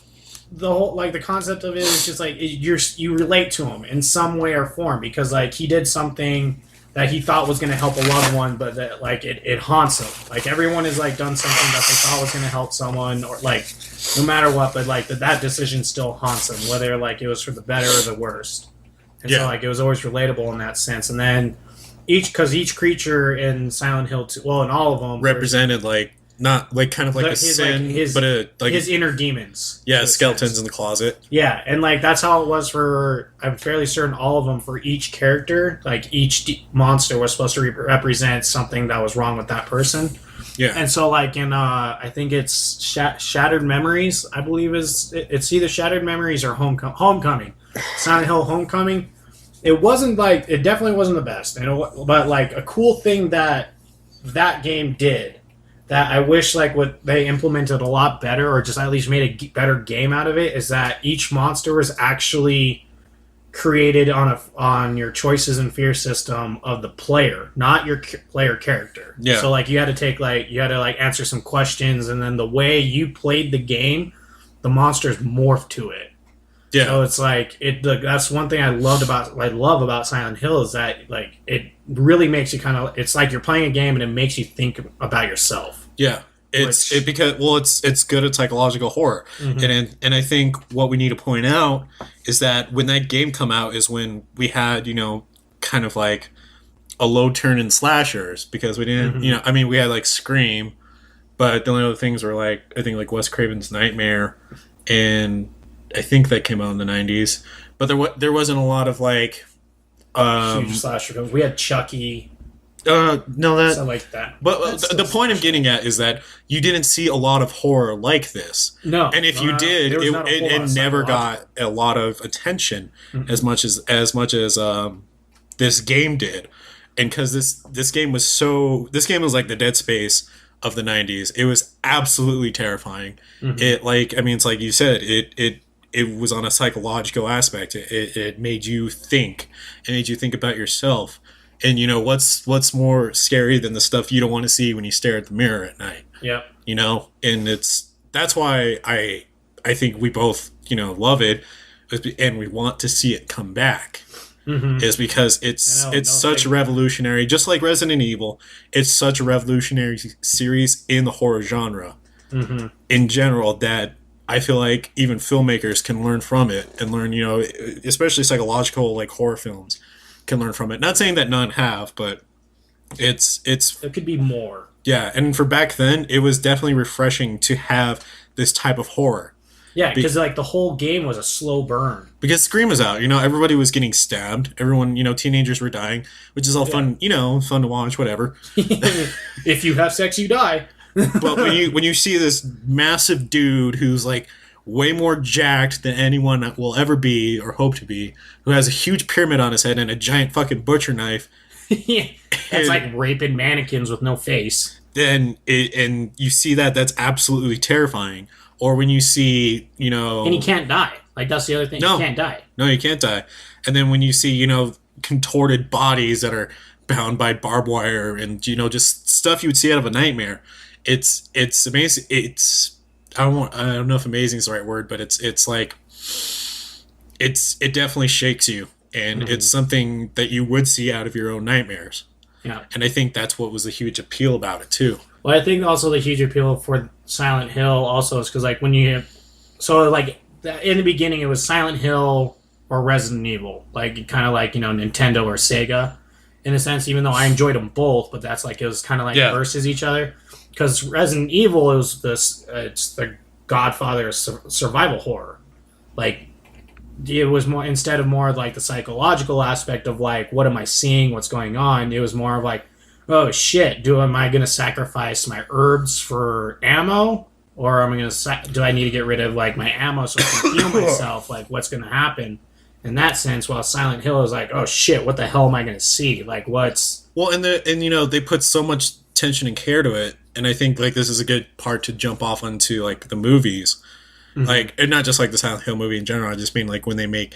the whole the concept of it is just like you relate to him in some way or form because like he did something that he thought was going to help a loved one, but that like it haunts him. Like everyone has like done something that they thought was going to help someone, or like no matter what, but like that decision still haunts him, whether like it was for the better or the worst. And so like it was always relatable in that sense. And then each creature in Silent Hill 2, well, in all of them, represented like not like kind of like a sin, but his inner demons. Yeah, skeletons in the closet. Yeah, and like that's how it was for. I'm fairly certain all of them for each character. Like each monster was supposed to represent something that was wrong with that person. Yeah, and so like in I think it's Shattered Memories. I believe it's either Shattered Memories or Homecoming. Silent Hill Homecoming. It definitely wasn't the best, but like a cool thing that game did. That I wish like what they implemented a lot better, or just at least made a better game out of it, is that each monster was actually created on your choices and fear system of the player, not your player character. Yeah. So like you had to answer some questions, and then the way you played the game, the monsters morphed to it. Yeah. So it's like that's one thing I love about Silent Hill is that like it really makes you kind of, it's like you're playing a game and it makes you think about yourself. Yeah. It's good at psychological horror. Mm-hmm. And I think what we need to point out is that when that game come out is when we had, kind of like a low turn in slashers, because we didn't, we had like Scream, but the only other things were like, I think like Wes Craven's Nightmare, and I think that came out in the 90s. But there wasn't a lot of like huge slasher films. We had Chucky. No, that something like that. But the point I'm getting at is that you didn't see a lot of horror like this. No, and if you did, it never got a lot of attention as much as this game did. And because this game was like the Dead Space of the 90s. It was absolutely terrifying. It it's like you said, it was on a psychological aspect. It made you think. It made you think about yourself. And what's more scary than the stuff you don't want to see when you stare at the mirror at night? Yep. And that's why I think we both love it, and we want to see it come back. Is because it's such revolutionary, just like Resident Evil. It's such a revolutionary series in the horror genre in general that I feel like even filmmakers can learn from it and learn, especially psychological like horror films can learn from it. Not saying that none have, but it could be more. Yeah, and for back then, it was definitely refreshing to have this type of horror. Yeah, because like the whole game was a slow burn. Because Scream was out, everybody was getting stabbed. Everyone, teenagers were dying, which is all fun, fun to watch, whatever. If you have sex, you die. But when you see this massive dude who's like way more jacked than anyone will ever be or hope to be, who has a huge pyramid on his head and a giant fucking butcher knife. That's like raping mannequins with no face. And you see that's absolutely terrifying. Or when you see, And he can't die. Like, that's the other thing. No. He can't die. No, you can't die. And then when you see, contorted bodies that are bound by barbed wire and, just stuff you would see out of a nightmare, it's amazing. I don't know if amazing is the right word, but it's like, it definitely shakes you. And it's something that you would see out of your own nightmares. Yeah. And I think that's what was the huge appeal about it, too. Well, I think also the huge appeal for Silent Hill also is because, like, in the beginning, it was Silent Hill or Resident Evil. Like, kind of like, Nintendo or Sega, in a sense, even though I enjoyed them both, but that's like, it was kind of like versus each other. Because Resident Evil is it's the godfather of survival horror. Like, it was more, instead of more like the psychological aspect of like, what am I seeing, what's going on, it was more of like, oh shit, am I going to sacrifice my herbs for ammo? Or do I need to get rid of like my ammo so I can heal myself? Like, what's going to happen? In that sense, while Silent Hill is like, oh shit, what the hell am I going to see? Like, what's... Well, and they put so much tension and care to it, and I think like this is a good part to jump off onto like the movies. Like, and not just like the Silent Hill movie in general, I just mean like when they make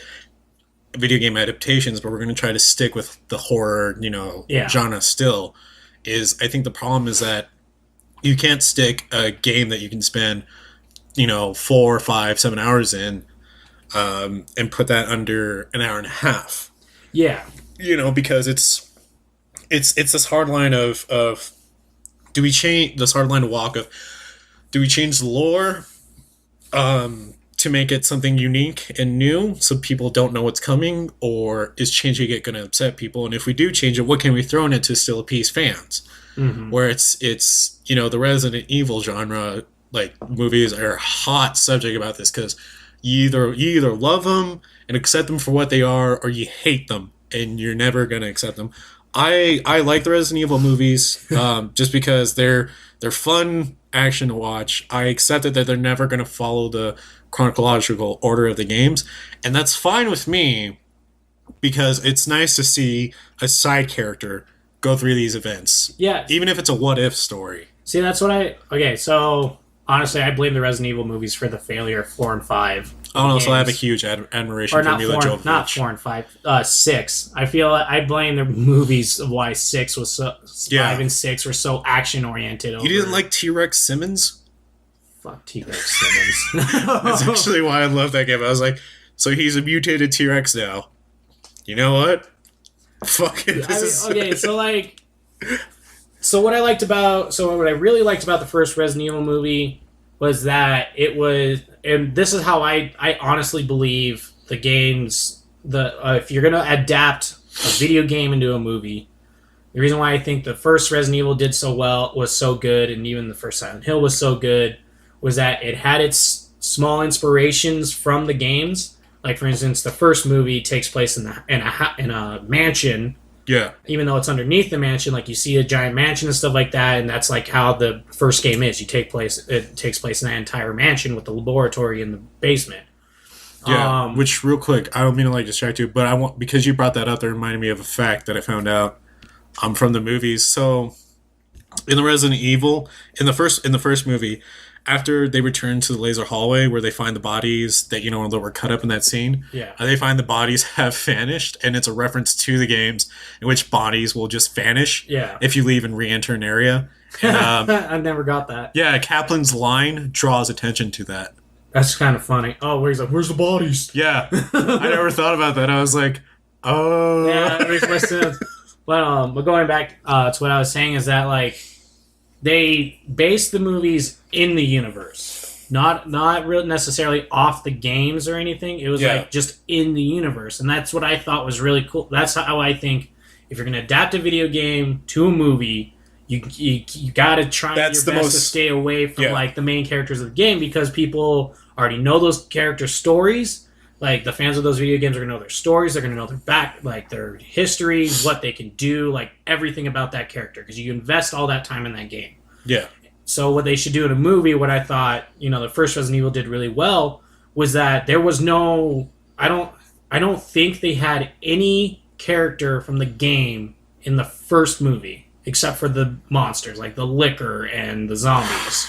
video game adaptations, but we're going to try to stick with the horror, genre still, I think the problem is that you can't stick a game that you can spend, 4, 5, 7 hours in, and put that under an hour and a half. Yeah. Because it's this hard line of do we change this hard line to walk of, do we change the lore, to make it something unique and new so people don't know what's coming, or is changing it going to upset people? And if we do change it, what can we throw in it to still appease fans? Where it's the Resident Evil genre, like, movies are a hot subject about this, because you either love them and accept them for what they are, or you hate them and you're never going to accept them. I like the Resident Evil movies, just because they're fun action to watch. I accepted that they're never going to follow the chronological order of the games, and that's fine with me, because it's nice to see a side character go through these events. Yeah. Even if it's a what-if story. See, that's what okay, so honestly, I blame the Resident Evil movies for the failure of 4 and 5. Oh, no, so I have a huge admiration for Mila Jovovich. Not 4 and 5, 6. I feel I blame the movies of why 6 was so... 5 and 6 were so action-oriented. You didn't like T-Rex Simmons? Fuck T-Rex Simmons. That's actually why I love that game. I was like, So he's a mutated T-Rex now. You know what? Fuck it. Okay, so like, what I really liked about the first Resident Evil movie was that it was, and this is how I honestly believe the games, if you're gonna adapt a video game into a movie, the reason why I think the first Resident Evil did so well, was so good, and even the first Silent Hill was so good, was that it had its small inspirations from the games. Like, for instance, the first movie takes place in a mansion. Yeah. Even though it's underneath the mansion, like, you see a giant mansion and stuff like that, and that's like how the first game is. It takes place in that entire mansion with the laboratory in the basement. Yeah. Which, real quick, I don't mean to like distract you, but because you brought that up, that reminded me of a fact that I found out from the movies. So, in the Resident Evil, in the first movie, after they return to the laser hallway where they find the bodies that that were cut up in that scene, they find the bodies have vanished, and it's a reference to the games in which bodies will just vanish if you leave and re-enter an area. And, I never got that. Yeah, Kaplan's line draws attention to that. That's kind of funny. Oh, he's like, "Where's the bodies?" Yeah, I never thought about that. I was like, "Oh, yeah, that makes more sense." But going back to what I was saying is that, like, they based the movies in the universe, not really necessarily off the games or anything. It was like just in the universe, and that's what I thought was really cool. That's how I think if you're going to adapt a video game to a movie, you got to try your best to stay away from like the main characters of the game, because people already know those characters' stories. Like, the fans of those video games are going to know their stories. They're going to know their history, what they can do, like everything about that character, because you invest all that time in that game. Yeah. So what they should do in a movie, what I thought, the first Resident Evil did really well, was that there was no, I don't think they had any character from the game in the first movie, except for the monsters, like the liquor and the zombies.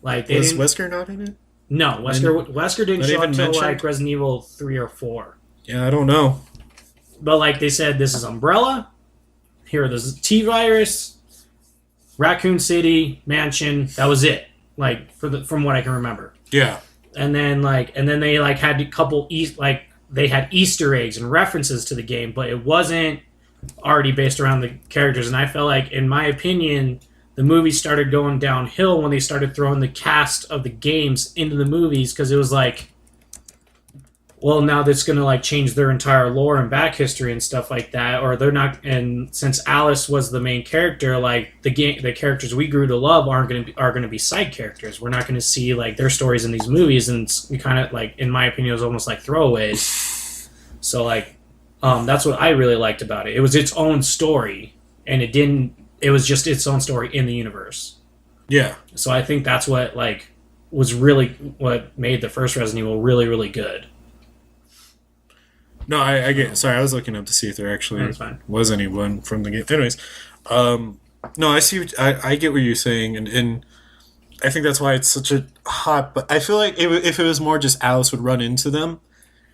Like, was Wesker not in it? No, Wesker didn't show up until like Resident Evil 3 or 4. Yeah, I don't know. But like they said, this is Umbrella. Here are the T-Virus, Raccoon City, Mansion. That was it. Like, from what I can remember. Yeah. And then they like had a couple they had Easter eggs and references to the game, but it wasn't already based around the characters. And I felt like, in my opinion, the movie started going downhill when they started throwing the cast of the games into the movies, because it was like, well, now that's going to like change their entire lore and back history and stuff like that, or they're not. And since Alice was the main character, like the characters we grew to love are going to be side characters. We're not going to see like their stories in these movies, and we kind of like, in my opinion, it was almost like throwaways. So like, that's what I really liked about it. It was its own story, and it was just its own story in the universe. Yeah. So I think that's what like was really what made the first Resident Evil really, really good. No, I get. Sorry, I was looking up to see if there actually was anyone from the game. Anyways, no, I see. I get what you're saying, and I think that's why it's such a hot. But I feel like if it was more just Alice would run into them,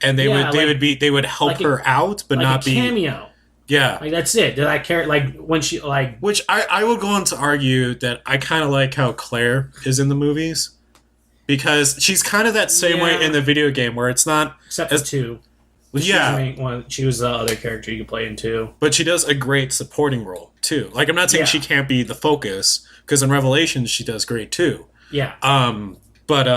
and they would help her out, but like not a cameo. Yeah, like that's it. Did I care? Like when she like, which I will go on to argue that I kind of like how Claire is in the movies, because she's kind of that same way in the video game, where it's not except for 2. She was the other character you could play in 2. But she does a great supporting role too. Like, I'm not saying she can't be the focus, because in Revelations she does great too. Yeah. But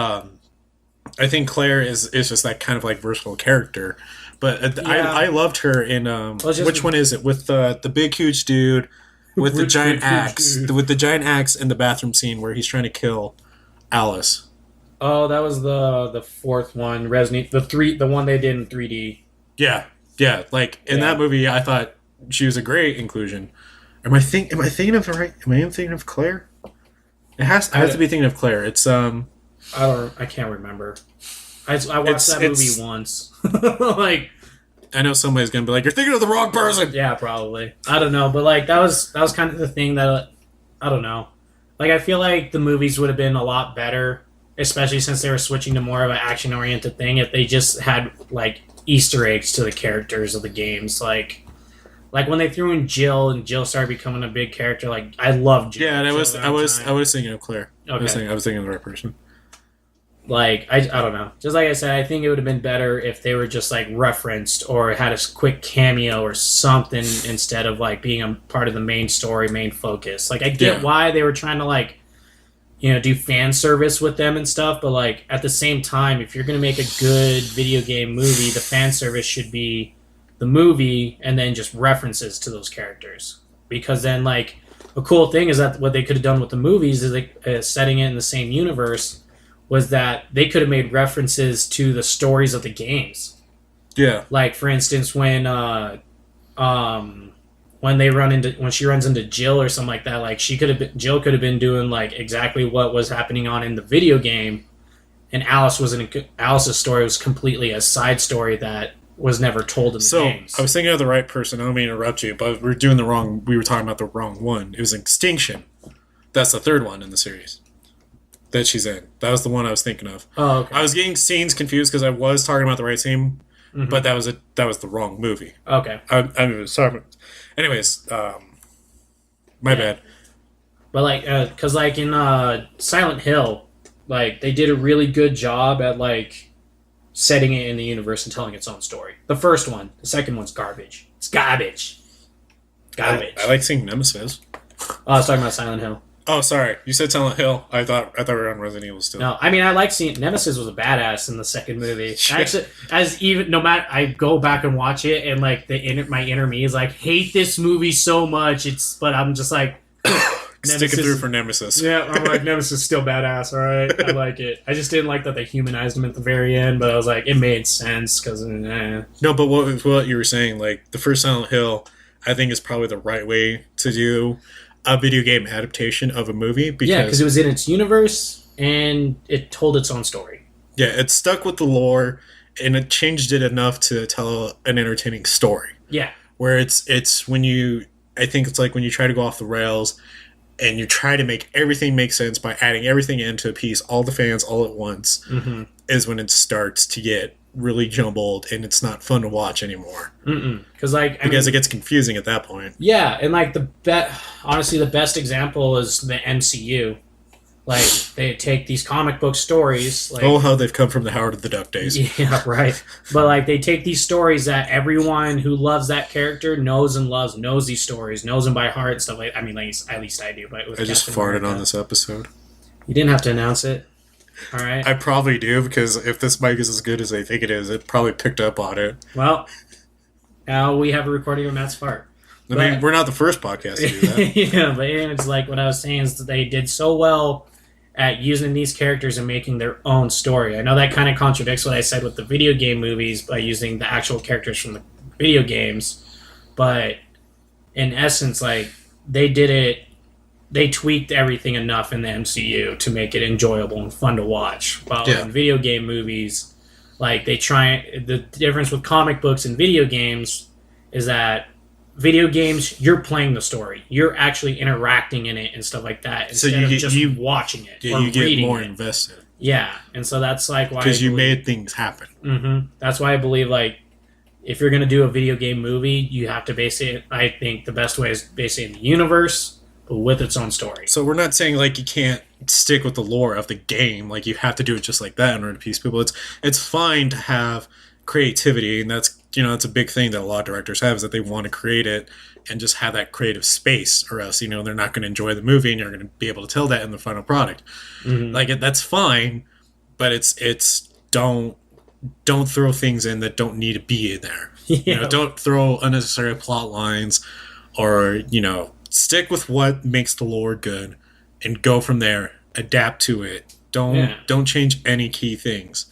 I think Claire is just that kind of like versatile character. But I loved her in which one is it, with the big huge dude with the giant axe, with the giant axe in the bathroom scene where he's trying to kill Alice. Oh, that was the 4th one, Resident the one they did in 3D. Yeah. Like in that movie, I thought she was a great inclusion. Am I thinking of the right? Am I thinking of Claire? I have to be thinking of Claire. It's I can't remember. I watched that movie once. Like, I know somebody's gonna be like, "You're thinking of the wrong person." Yeah, probably. I don't know, but like that was kind of the thing that I don't know. Like, I feel like the movies would have been a lot better, especially since they were switching to more of an action-oriented thing, if they just had like Easter eggs to the characters of the games, like when they threw in Jill and Jill started becoming a big character. Like, I love Jill. Yeah, and I was thinking of Claire. Okay. I was thinking of the right person. like I don't know. Just like I said, I think it would have been better if they were just like referenced or had a quick cameo or something instead of like being a part of the main story, main focus. Like I get why they were trying to like do fan service with them and stuff, but like at the same time, if you're gonna make a good video game movie, the fan service should be the movie and then just references to those characters. Because then like a cool thing is that what they could have done with the movies is like setting it in the same universe was that they could have made references to the stories of the games. Yeah. Like for instance, when when she runs into Jill or something like that, like Jill could have been doing like exactly what was happening on in the video game, and Alice's story was completely a side story that was never told in the games. I was thinking of the right person. I don't mean to interrupt you, but we were talking about the wrong one. It was Extinction. That's the third one in the series that she's in. That was the one I was thinking of. Oh, okay. I was getting scenes confused because I was talking about the right scene, but that was the wrong movie. Okay. I'm sorry. Anyways, my bad. But like, because like in Silent Hill, like they did a really good job at like setting it in the universe and telling its own story. The first one, the second one's garbage. It's garbage. Garbage. I like seeing Nemesis. Oh, I was talking about Silent Hill. Oh, sorry. You said Silent Hill. I thought we were on Resident Evil still. No, I mean I like seeing Nemesis was a badass in the second movie. Actually, no matter I go back and watch it and like my inner me is like hate this movie so much. But I'm just like sticking through for Nemesis. Yeah, I'm like Nemesis is still badass. All right, I like it. I just didn't like that they humanized him at the very end, but I was like it made sense because no. But what you were saying, like the first Silent Hill, I think is probably the right way to do a video game adaptation of a movie because it was in its universe and it told its own story. Yeah, it stuck with the lore and it changed it enough to tell an entertaining story. Yeah, where it's when you, I think it's like when you try to go off the rails and you try to make everything make sense by adding everything into a piece, all the fans all at once, is when it starts to get really jumbled and it's not fun to watch anymore. Because it gets confusing at that point. Yeah, and like honestly, the best example is the MCU. Like they take these comic book stories. Like, how they've come from the Howard the Duck days. Yeah, right. But like they take these stories that everyone who loves that character knows these stories, knows them by heart and stuff like. I mean, like, at least I do. But with I just farted on this episode. You didn't have to announce it. All right. I probably do, because if this mic is as good as they think it is, it probably picked up on it. Well, now we have a recording of Matt's fart. I mean, we're not the first podcast to do that. Yeah, but it's like what I was saying is that they did so well at using these characters and making their own story. I know that kind of contradicts what I said with the video game movies by using the actual characters from the video games, but in essence, like, they did it. They tweaked everything enough in the MCU to make it enjoyable and fun to watch. While in video game movies, like the difference with comic books and video games is that video games, you're playing the story. You're actually interacting in it and stuff like that instead of just watching it. Yeah, or you get more it. invested. Yeah, and so that's like why because you made things happen. Mm-hmm. That's why I believe like if you're going to do a video game movie, you have to base it. I think the best way is base it in the universe, but with its own story. So we're not saying like you can't stick with the lore of the game, like you have to do it just like that in order to piece people. It's fine to have creativity, and that's a big thing that a lot of directors have, is that they want to create it and just have that creative space, or else they're not going to enjoy the movie and you're going to be able to tell that in the final product. Like that's fine, but it's don't throw things in that don't need to be in there. Don't throw unnecessary plot lines, or stick with what makes the lore good and go from there. Adapt to it. Don't change any key things.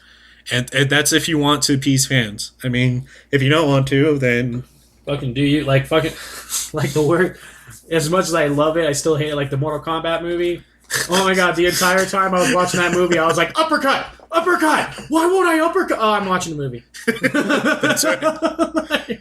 And that's if you want to appease fans. I mean, if you don't want to, then fucking do you like fucking like the word. As much as I love it, I still hate it. Like the Mortal Kombat movie. Oh my god! The entire time I was watching that movie, I was like, uppercut. Why won't I uppercut? Oh, I'm watching the movie. That's right.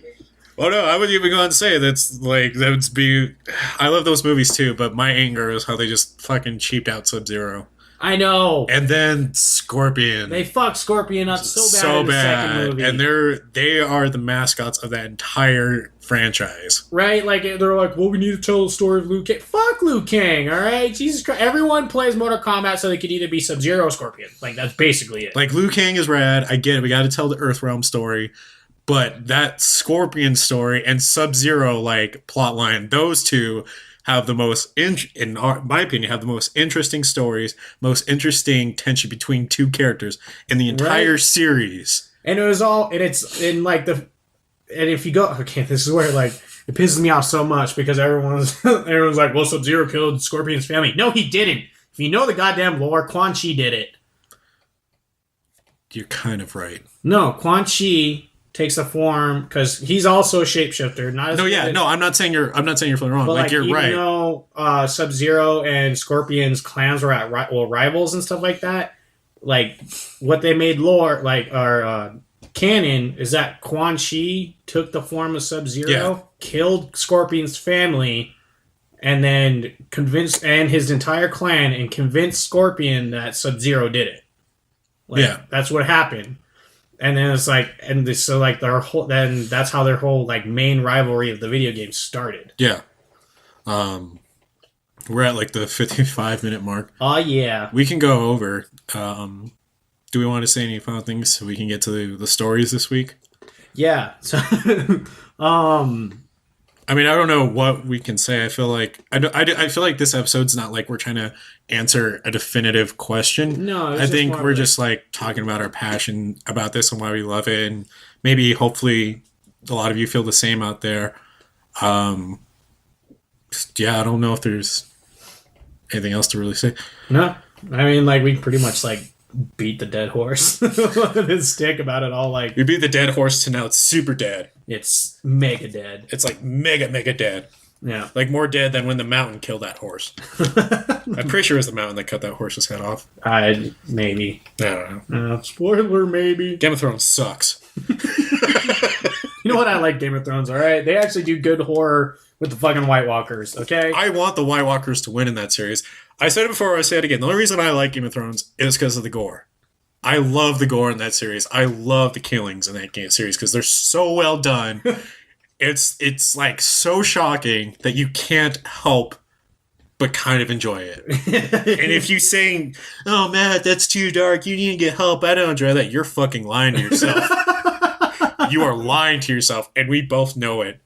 Well, no, I wouldn't even go on to say that would be. I love those movies too, but my anger is how they just fucking cheaped out Sub-Zero. I know. And then Scorpion. They fucked Scorpion up so bad in the second movie. And they are the mascots of that entire franchise. Right? Like, they're like, well, we need to tell the story of Liu Kang. Fuck Liu Kang, alright? Jesus Christ. Everyone plays Mortal Kombat so they could either be Sub-Zero or Scorpion. Like, that's basically it. Like, Liu Kang is rad. I get it. We got to tell the Earthrealm story. But that Scorpion story and Sub-Zero, like, plotline, those two have the most, in my opinion, have the most interesting stories, most interesting tension between two characters in the entire series. And it was all, and it's in like and if you go, okay, this is where like it pisses me off so much because everyone's like, well, Sub-Zero killed Scorpion's family. No, he didn't. If you know the goddamn lore, Quan Chi did it. You're kind of right. No, Quan Chi takes the form because he's also a shapeshifter. I'm not saying you're fully wrong. But like you're right. Even though Sub-Zero and Scorpion's clans were at rivals and stuff like that, like what they made lore canon is that Quan Chi took the form of Sub-Zero, killed Scorpion's family, and then convinced and his entire clan and convinced Scorpion that Sub-Zero did it. That's what happened. And then it's like, then that's how their whole like main rivalry of the video game started. Yeah. We're at like the 55-minute mark. Oh yeah. We can go over. Do we want to say any final things so we can get to the stories this week? Yeah. So, I mean, I don't know what we can say. I feel like I feel like this episode's not like we're trying to answer a definitive question. No, I think we're just like talking about our passion about this and why we love it, and maybe hopefully a lot of you feel the same out there. I don't know if there's anything else to really say. No, I mean, like we pretty much like beat the dead horse with his stick about it all. Like we beat the dead horse to now it's super dead. It's mega dead. It's like mega dead. Yeah. Like more dead than when the mountain killed that horse. I'm pretty sure it was the mountain that cut that horse's head off. Maybe. I don't know. Spoiler, maybe. Game of Thrones sucks. You know what? I like Game of Thrones, alright? They actually do good horror with the fucking White Walkers, okay? I want the White Walkers to win in that series. I said it before, I say it again. The only reason I like Game of Thrones is because of the gore. I love the gore in that series. I love the killings in that game series because they're so well done. It's like so shocking that you can't help but kind of enjoy it. And if you saying, "Oh Matt, that's too dark. You need to get help," I don't enjoy that. You're fucking lying to yourself. You are lying to yourself, and we both know it.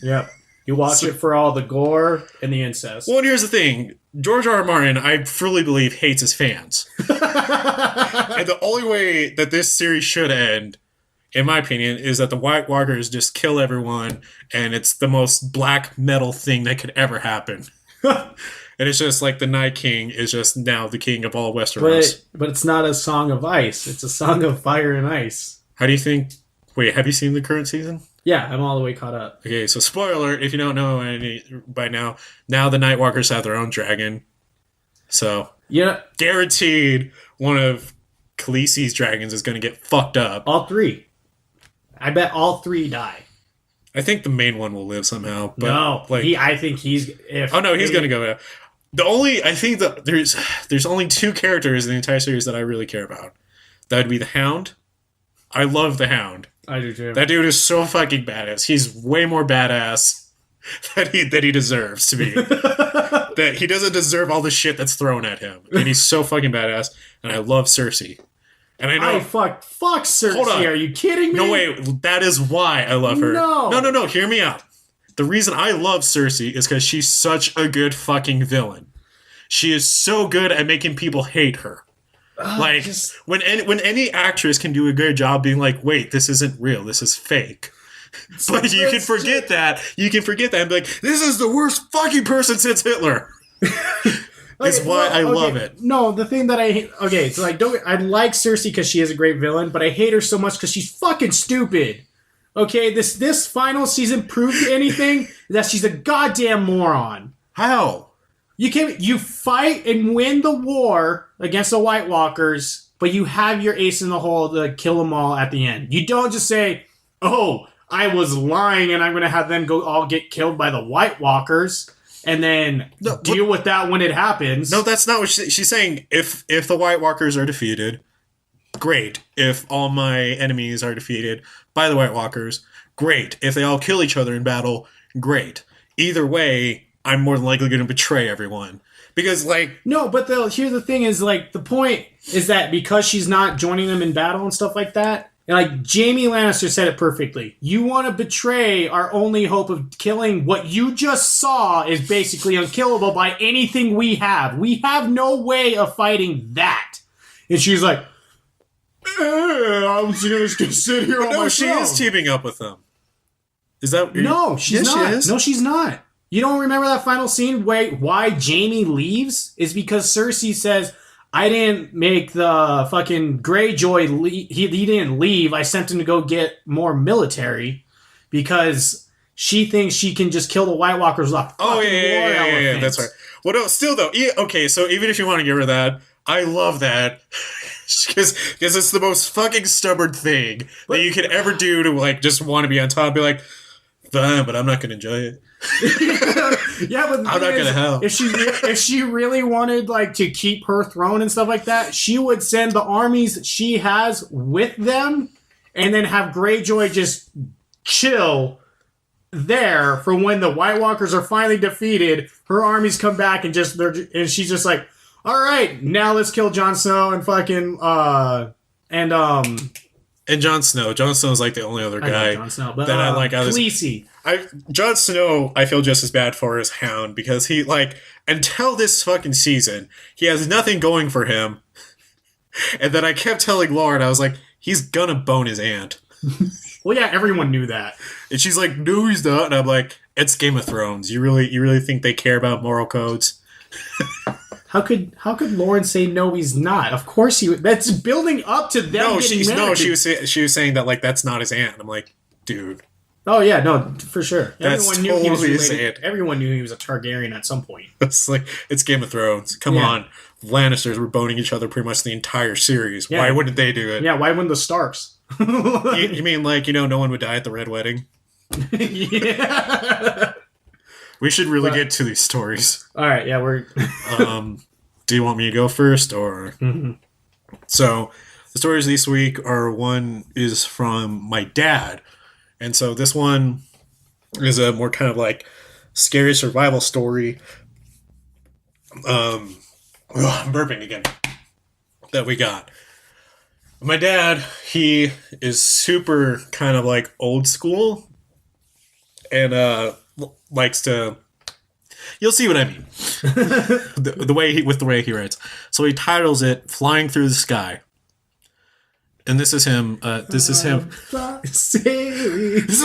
Yep. You watch it for all the gore and the incest. Well, and here's the thing. George R. R. Martin, I fully believe, hates his fans. And the only way that this series should end, in my opinion, is that the White Walkers just kill everyone, and it's the most black metal thing that could ever happen. And it's just like the Night King is just now the king of all Westeros. But it's not a song of ice. It's a song of fire and ice. How do you think... Wait, have you seen the current season? Yeah, I'm all the way caught up. Okay, so spoiler alert, if you don't know any by now the Night Walkers have their own dragon. So, yeah, guaranteed one of Khaleesi's dragons is going to get fucked up. All three. I bet all three die. I think the main one will live somehow. But no, I think he's... he's going to go. I think that there's only two characters in the entire series that I really care about. That would be the Hound. I love the Hound. I do too. That dude is so fucking badass. He's way more badass that he deserves to be. That he doesn't deserve all the shit that's thrown at him. And he's so fucking badass. And I love Cersei. And I know... fuck Cersei. Hold on. Are you kidding me? No, wait. That is why I love her. No. Hear me out. The reason I love Cersei is because she's such a good fucking villain. She is so good at making people hate her. When any actress can do a good job being like, wait, this isn't real, this is fake. But you can forget that and be like, this is the worst fucking person since Hitler. That's why I love it. No, the thing that I hate... Okay, so I like Cersei because she is a great villain, but I hate her so much because she's fucking stupid. Okay, this final season proved anything that she's a goddamn moron. How? You fight and win the war against the White Walkers, but you have your ace in the hole to kill them all at the end. You don't just say, "Oh, I was lying and I'm going to have them all get killed by the White Walkers." and then deal with that when it happens. No, that's not what she's saying. If the White Walkers are defeated, great. If all my enemies are defeated by the White Walkers, great. If they all kill each other in battle, great. Either way, I'm more than likely going to betray everyone. Because, like... No, but here's the thing is, like, the point is that because she's not joining them in battle and stuff like that, and, like, Jaime Lannister said it perfectly. You want to betray our only hope of killing what you just saw is basically unkillable by anything we have. We have no way of fighting that. And she's like, I'm just going to sit here on my she throne. is teaming up with them. Is that... No, she's not. She is? No, she's not. You don't remember that final scene where why Jaime leaves? Is because Cersei says, I didn't make the fucking Greyjoy leave. He didn't leave. I sent him to go get more military because she thinks she can just kill the White Walkers off. Oh, yeah, that's right. Well, no, still, though, okay, so even if you want to get rid of that, I love that. Because it's the most fucking stubborn thing that you could ever do to, like, just want to be on top. Be like, fine, but I'm not going to enjoy it. Yeah, but I'm not gonna help. If she really wanted like to keep her throne and stuff like that, she would send the armies she has with them, and then have Greyjoy just chill there for when the White Walkers are finally defeated. Her armies come back and she's just like, all right, now let's kill Jon Snow and fucking and Jon Snow. Jon Snow's like the only other guy Jon Snow, but, that I like. Khaleesi. Jon Snow, I feel just as bad for as Hound because he, like, until this fucking season, he has nothing going for him. And then I kept telling Lauren, I was like, he's gonna bone his aunt. Well, yeah, everyone knew that. And she's like, no, he's not. And I'm like, it's Game of Thrones. You really think they care about moral codes? How could Lauren say no? He's not. Of course he. That's building up to them. She was saying that like that's not his aunt. I'm like, dude. Oh yeah, no, for sure. Everyone knew he was related. Everyone knew he was a Targaryen at some point. It's like it's Game of Thrones. Come on, Lannisters were boning each other pretty much the entire series. Yeah. Why wouldn't they do it? Yeah, why wouldn't the Starks? you mean like no one would die at the Red Wedding? Yeah. We should really get to these stories. All right, yeah, we're. Do you want me to go first, or? Mm-hmm. So, the stories this week one is from my dad, and so this one is a more kind of like scary survival story. I'm burping again. That we got. My dad, he is super kind of like old school, and likes to. You'll see what I mean. the way he writes. So he titles it "Flying Through the Sky," and this is him. This is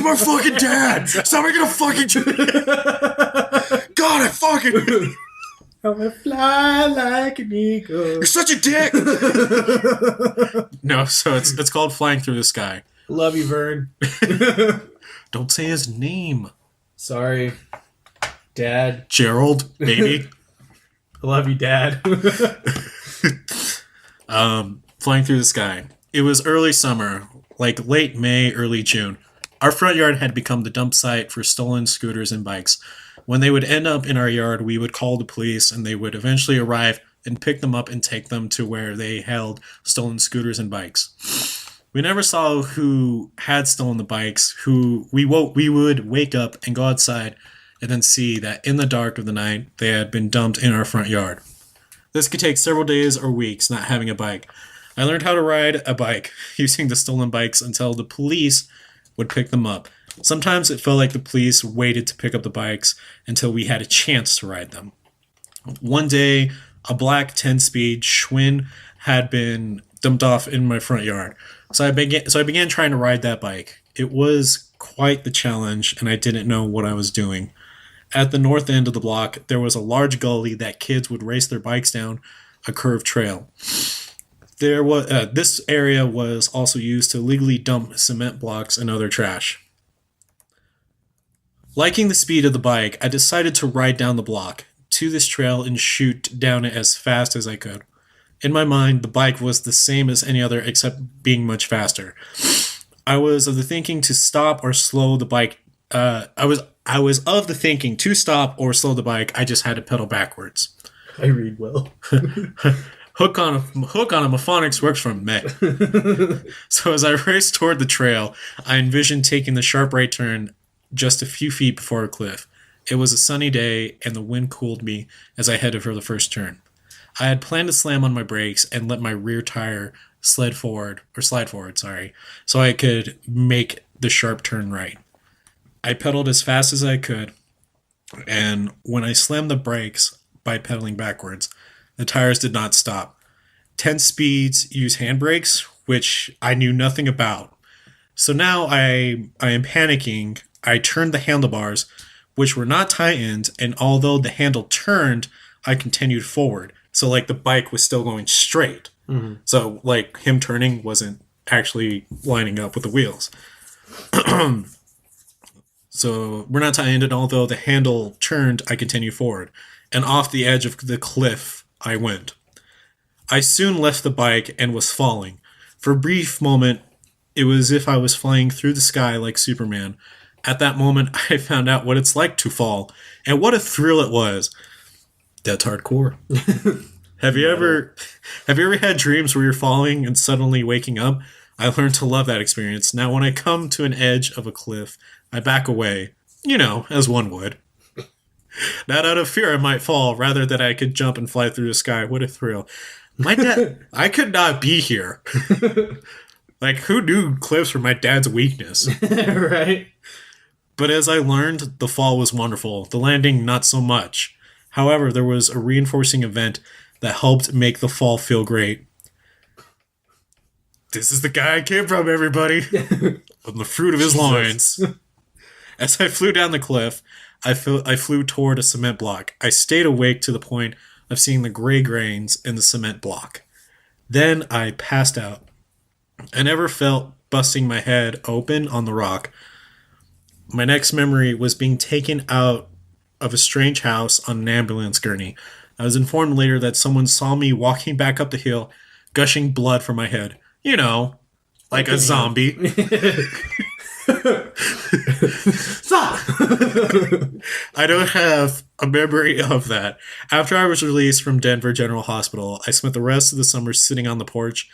my fucking dad. Stop making a fucking. God, I fucking. I'm gonna fly like an eagle. You're such a dick. No, so it's called "Flying Through the Sky." Love you, Vern. Don't say his name. Sorry, Dad. Gerald, baby. I love you, Dad. Flying Through the Sky. It was early summer, like late May, early June. Our front yard had become the dump site for stolen scooters and bikes. When they would end up in our yard, we would call the police, and they would eventually arrive and pick them up and take them to where they held stolen scooters and bikes. We never saw who had stolen the bikes. We would wake up and go outside and then see that in the dark of the night, they had been dumped in our front yard. This could take several days or weeks not having a bike. I learned how to ride a bike using the stolen bikes until the police would pick them up. Sometimes it felt like the police waited to pick up the bikes until we had a chance to ride them. One day, a black 10-speed Schwinn had been dumped off in my front yard. So I began trying to ride that bike. It was quite the challenge, and I didn't know what I was doing. At the north end of the block, there was a large gully that kids would race their bikes down a curved trail. This area was also used to legally dump cement blocks and other trash. Liking the speed of the bike, I decided to ride down the block to this trail and shoot down it as fast as I could. In my mind, the bike was the same as any other except being much faster. I was of the thinking to stop or slow the bike. I I was of the thinking to stop or slow the bike. I just had to pedal backwards. I read well. Hook on a Mophonics works for me. So as I raced toward the trail, I envisioned taking the sharp right turn just a few feet before a cliff. It was a sunny day, and the wind cooled me as I headed for the first turn. I had planned to slam on my brakes and let my rear tire slide forward, so I could make the sharp turn right. I pedaled as fast as I could, and when I slammed the brakes by pedaling backwards, the tires did not stop. 10 speeds use handbrakes, which I knew nothing about. So now I am panicking. I turned the handlebars, which were not tightened, and although the handle turned, I continued forward. So, like, the bike was still going straight. Mm-hmm. So, like, him turning wasn't actually lining up with the wheels. So, we're not tightened, and although the handle turned, I continued forward. And off the edge of the cliff, I went. I soon left the bike and was falling. For a brief moment, it was as if I was flying through the sky like Superman. At that moment, I found out what it's like to fall, and what a thrill it was. That's hardcore. Have you ever had dreams where you're falling and suddenly waking up? I learned to love that experience. Now, when I come to an edge of a cliff, I back away, as one would. Not out of fear I might fall, rather that I could jump and fly through the sky. What a thrill. My dad, I could not be here. Like, who knew cliffs were my dad's weakness? Right? But as I learned, the fall was wonderful. The landing, not so much. However, there was a reinforcing event that helped make the fall feel great. This is the guy I came from, everybody. From the fruit of his loins. As I flew down the cliff, I flew toward a cement block. I stayed awake to the point of seeing the gray grains in the cement block. Then I passed out. I never felt busting my head open on the rock. My next memory was being taken out of a strange house on an ambulance gurney. I was informed later that someone saw me walking back up the hill, gushing blood from my head. Like a zombie. Stop! I don't have a memory of that. After I was released from Denver General Hospital, I spent the rest of the summer sitting on the porch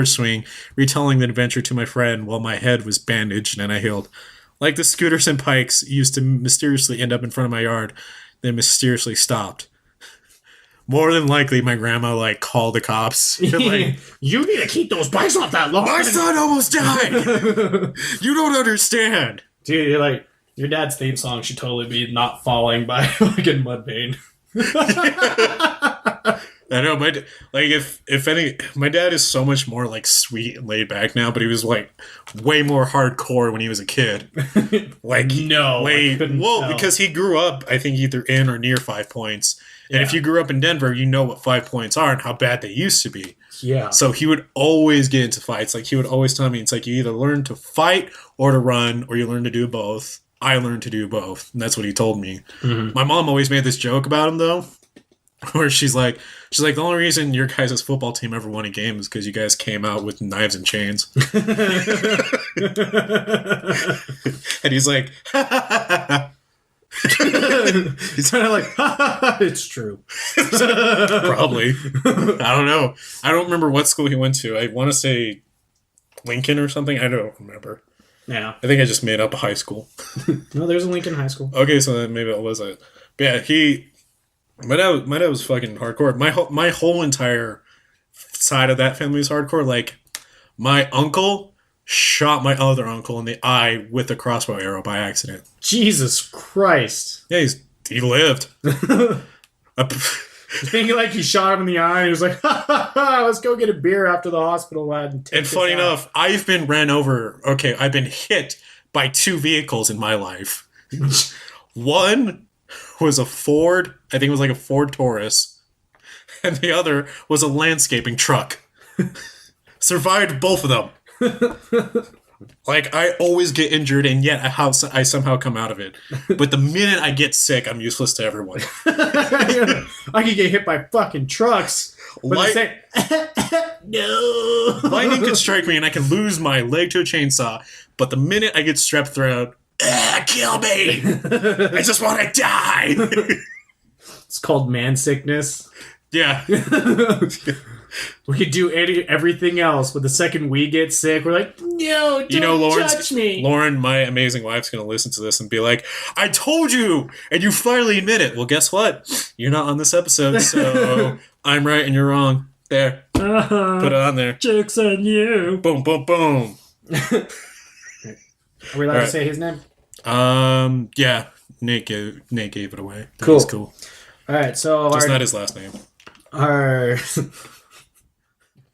swing, retelling the adventure to my friend while my head was bandaged and I healed. Like the scooters and bikes used to mysteriously end up in front of my yard, then mysteriously stopped. More than likely, my grandma, called the cops. Like, you need to keep those bikes off that lawn. My son almost died! You don't understand! Dude, your dad's theme song should totally be Not Falling by fucking Mudvayne. I know, my dad is so much more, sweet and laid back now, but he was, way more hardcore when he was a kid. No. Because he grew up, I think, either in or near 5 Points. And if you grew up in Denver, you know what 5 Points are and how bad they used to be. Yeah. So he would always get into fights. He would always tell me, it's you either learn to fight or to run, or you learn to do both. I learned to do both. And that's what he told me. Mm-hmm. My mom always made this joke about him, though, where she's like, the only reason your guys' football team ever won a game is because you guys came out with knives and chains. And he's like, he's kind of like, it's true. Probably. I don't know. I don't remember what school he went to. I want to say Lincoln or something. I don't remember. Yeah. I think I just made up a high school. No, there's a Lincoln High School. Okay, so then maybe it was it. But yeah, my dad was fucking hardcore. My whole entire side of that family is hardcore. My uncle shot my other uncle in the eye with a crossbow arrow by accident. Jesus Christ. Yeah, he lived. Thinking he shot him in the eye and he was like, let's go get a beer after the hospital lad. And funny enough, I've been ran over. Okay, I've been hit by 2 vehicles in my life. One was a Ford, I think it was a Ford Taurus, and the other was a landscaping truck. Survived both of them. I always get injured, and yet I somehow come out of it. But the minute I get sick, I'm useless to everyone. I could get hit by fucking trucks. But no. Lightning could strike me, and I can lose my leg to a chainsaw. But the minute I get strep throat, Kill me! I just want to die! It's called man sickness. Yeah. We could do everything else, but the second we get sick, we're like, no, don't touch me. Lauren, my amazing wife's going to listen to this and be like, I told you, and you finally admit it. Well, guess what? You're not on this episode, so I'm right and you're wrong. There. Put it on there. Joke's on you. Boom, boom, boom. Are we allowed to say his name? Yeah. Nate gave it away. Cool. Cool. All right, so... Just not his last name.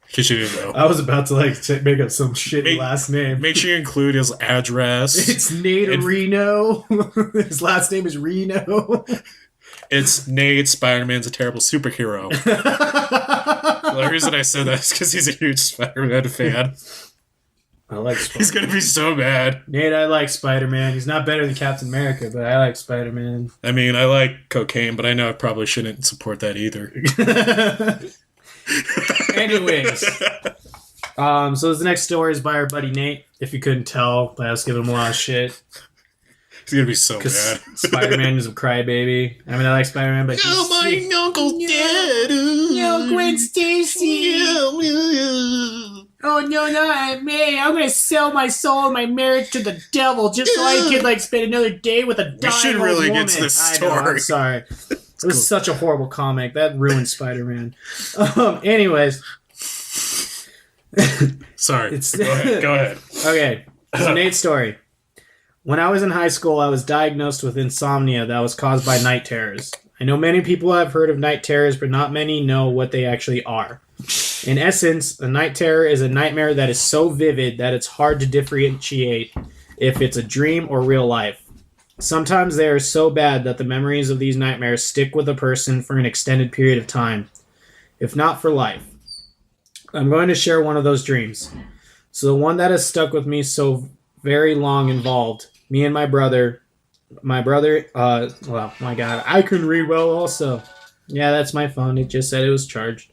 Because you didn't know. I was about to make up some shitty last name. Make sure you include his address. It's Nate Reno. His last name is Reno. It's Nate. Spider-Man's a terrible superhero. The reason I said that is because he's a huge Spider-Man fan. I like Spider-Man. He's going to be so mad. Nate, I like Spider-Man. He's not better than Captain America, but I like Spider-Man. I mean, I like cocaine, but I know I probably shouldn't support that either. Anyways, so the next story is by our buddy Nate. If you couldn't tell by us giving him a lot of shit, he's gonna be so mad. Spider-Man is a crybaby. I mean, I like Spider-Man, but my uncle's dead. No, Gwen Stacy. Oh no, not me! I'm gonna sell my soul and my marriage to the devil just so I could spend another day with a dying We should old really woman. get to this I know, story. I'm sorry. It was such a horrible comic. That ruined Spider-Man. Anyways. Sorry. Go ahead. Okay. So Nate's story. When I was in high school, I was diagnosed with insomnia that was caused by night terrors. I know many people have heard of night terrors, but not many know what they actually are. In essence, a night terror is a nightmare that is so vivid that it's hard to differentiate if it's a dream or real life. Sometimes they are so bad that the memories of these nightmares stick with a person for an extended period of time, if not for life. I'm going to share one of those dreams. So the one that has stuck with me so very long involved me and my brother, well, my God, I couldn't read well also. Yeah, that's my phone. It just said it was charged.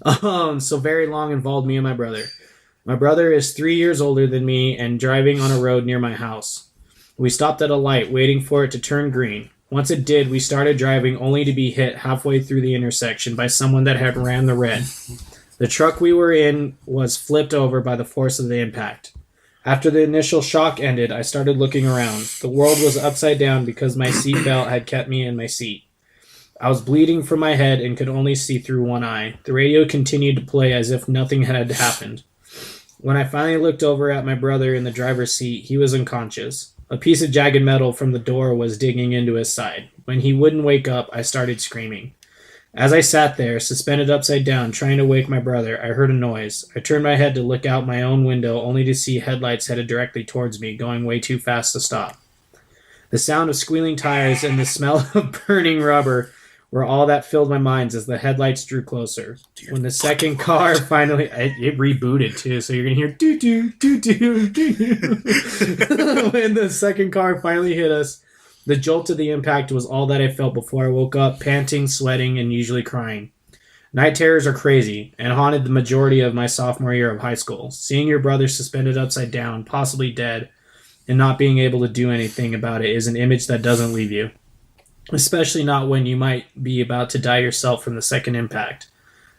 So very long involved me and my brother. My brother is 3 years older than me and driving on a road near my house. We stopped at a light, waiting for it to turn green. Once it did, we started driving only to be hit halfway through the intersection by someone that had ran the red. The truck we were in was flipped over by the force of the impact. After the initial shock ended, I started looking around. The world was upside down because my seatbelt had kept me in my seat. I was bleeding from my head and could only see through one eye. The radio continued to play as if nothing had happened. When I finally looked over at my brother in the driver's seat, he was unconscious. A piece of jagged metal from the door was digging into his side. When he wouldn't wake up, I started screaming. As I sat there, suspended upside down, trying to wake my brother, I heard a noise. I turned my head to look out my own window, only to see headlights headed directly towards me, going way too fast to stop. The sound of squealing tires and the smell of burning rubber were all that filled my mind as the headlights drew closer. When the second car finally... It rebooted, too, so you're going to hear doo-doo, doo-doo, doo-doo. When the second car finally hit us, the jolt of the impact was all that I felt before I woke up, panting, sweating, and usually crying. Night terrors are crazy, and haunted the majority of my sophomore year of high school. Seeing your brother suspended upside down, possibly dead, and not being able to do anything about it is an image that doesn't leave you. Especially not when you might be about to die yourself from the second impact.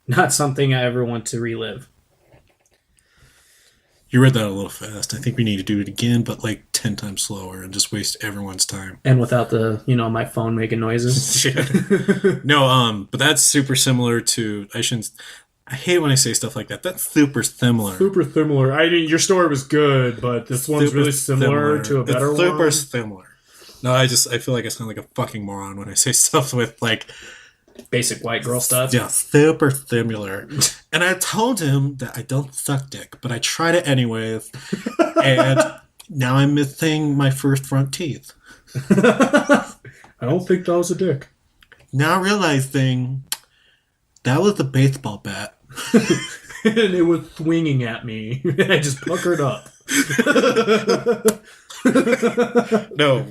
Not something I ever want to relive. You read that a little fast. I think we need to do it again, but 10 times slower and just waste everyone's time. And without the, my phone making noises. No, but that's super similar to, I hate when I say stuff like that. That's super similar. Super similar. Your story was good, but this one's really similar to a better one. Super similar. No, I feel like I sound like a fucking moron when I say stuff with basic white girl stuff. Yeah, super similar. And I told him that I don't suck dick, but I tried it anyways. And now I'm missing my first front teeth. I don't think that was a dick. Now realizing that was a baseball bat. And it was swinging at me. I just puckered up. No,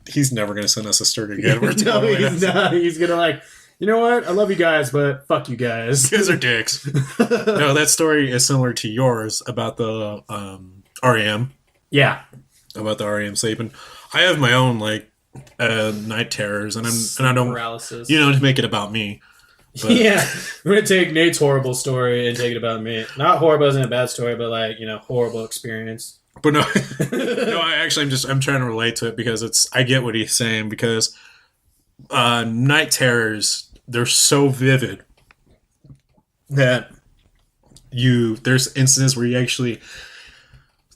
he's never going to send us a story again. No, he's not. He's going to you know what? I love you guys, but fuck you guys. You guys are dicks. No, that story is similar to yours about the REM. Yeah. about the REM sleep, and I have my own like night terrors, and I don't paralysis. to make it about me. But. Yeah, we're gonna take Nate's horrible story and take it about me. Not horrible isn't a bad story, but like horrible experience. But no, I'm trying to relate to it because I get what he's saying because night terrors, they're so vivid that there's instances where you actually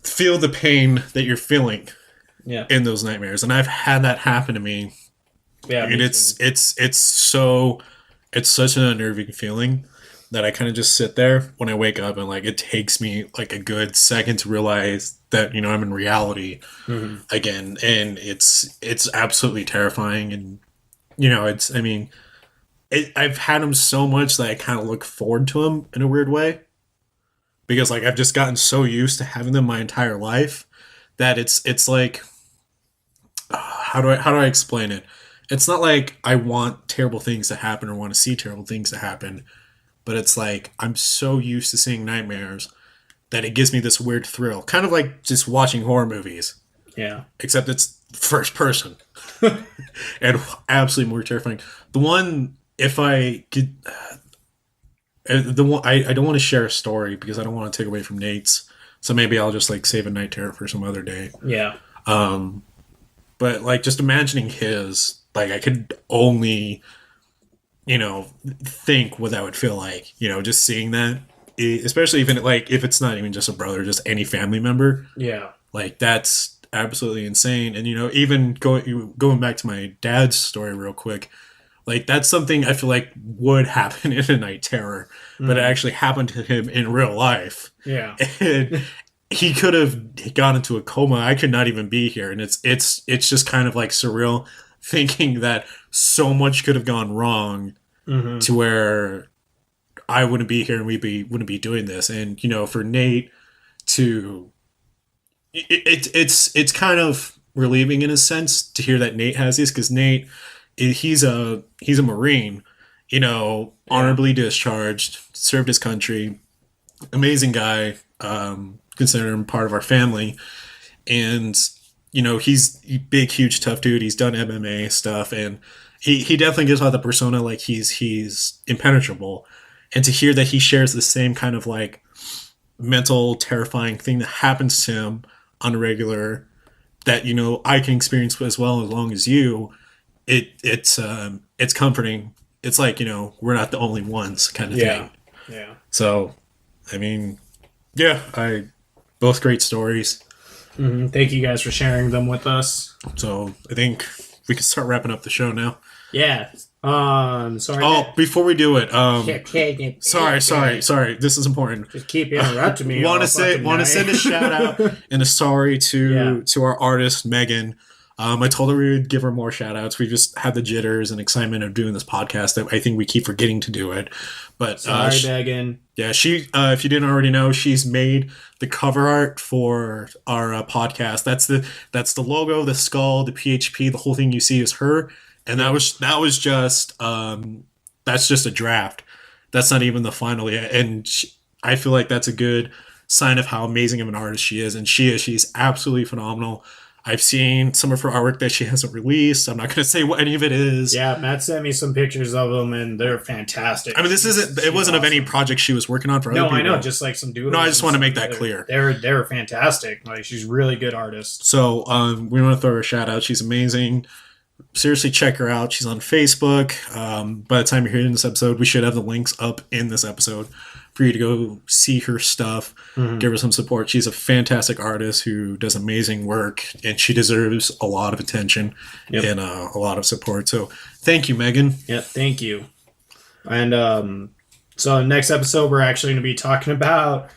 feel the pain that you're feeling in those nightmares, and I've had that happen to me. Yeah, and it's such an unnerving feeling that I kind of just sit there when I wake up, and like it takes me like a good second to realize that I'm in reality again, and it's absolutely terrifying. And I've had them so much that I kind of look forward to them in a weird way, because like I've just gotten so used to having them my entire life that it's like how do I explain it? It's not like I want terrible things to happen or want to see terrible things to happen, but it's like I'm so used to seeing nightmares that it gives me this weird thrill, kind of like just watching horror movies. Yeah. Except it's first person, and absolutely more terrifying. The one, if I could, I don't want to share a story because I don't want to take away from Nate's. So maybe I'll just like save a night terror for some other day. Yeah. But like just imagining his. Like, I could only, think what that would feel like, just seeing that, especially if it's not even just a brother, just any family member. Yeah. Like, that's absolutely insane. And, even going back to my dad's story real quick, like, that's something I feel like would happen in a night terror, but it actually happened to him in real life. Yeah. And he could have gone into a coma. I could not even be here. And it's just kind of like surreal, thinking that so much could have gone wrong to where I wouldn't be here and wouldn't be doing this. And for Nate to it's kind of relieving in a sense to hear that Nate has these, because Nate, he's a Marine, honorably discharged, served his country, amazing guy, consider him part of our family, and he's a big, huge, tough dude. He's done MMA stuff, and he definitely gives out the persona like he's impenetrable. And to hear that he shares the same kind of like mental, terrifying thing that happens to him on a regular, that I can experience as well as long as you, it's comforting. It's like we're not the only ones, kind of thing. Yeah. So, both great stories. Mm-hmm. Thank you guys for sharing them with us. So I think we can start wrapping up the show now. Yeah. Sorry. Oh, before we do it, sorry. This is important. Just keep interrupting me. Want to send a shout out and a sorry to our artist Megan. I told her we would give her more shout outs. We just had the jitters and excitement of doing this podcast that I think we keep forgetting to do it. But sorry, Megan. Yeah, she. If you didn't already know, she's made the cover art for our podcast. That's the logo, the skull, the PHP. The whole thing you see is her, and that was just that's just a draft. That's not even the final yet. And I feel like that's a good sign of how amazing of an artist she is, and she's absolutely phenomenal. I've seen some of her artwork that she hasn't released. I'm not going to say what any of it is. Yeah, Matt sent me some pictures of them, and they're fantastic. It wasn't awesome. Of any project she was working on for other people. No, I know, just like some doodles. No, I just want to make that clear. They're fantastic. Like, she's a really good artist. So we want to throw her a shout out. She's amazing. Seriously, check her out. She's on Facebook. By the time you're hearing this episode, we should have the links up in this episode for you to go see her stuff, give her some support. She's a fantastic artist who does amazing work, and she deserves a lot of attention and a lot of support. So thank you, Megan. Yeah, thank you. And so next episode, we're actually going to be talking about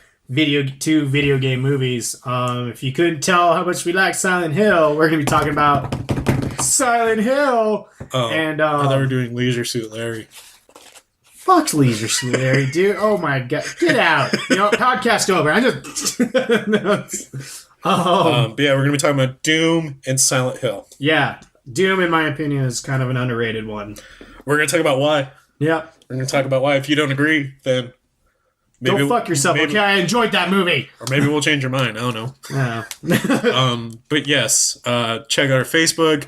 two video game movies. If you couldn't tell how much we like Silent Hill, we're going to be talking about Silent Hill. Oh, and I thought we were doing Leisure Suit Larry. Fuck Leisure Suit Larry, dude. Oh my god. Get out. Podcast over. But yeah, we're going to be talking about Doom and Silent Hill. Yeah. Doom, in my opinion, is kind of an underrated one. We're going to talk about why. Yeah. We're going to talk about why. If you don't agree, then Go fuck yourself. Okay, I enjoyed that movie. Or maybe we'll change your mind. I don't know. But yes, check out our Facebook.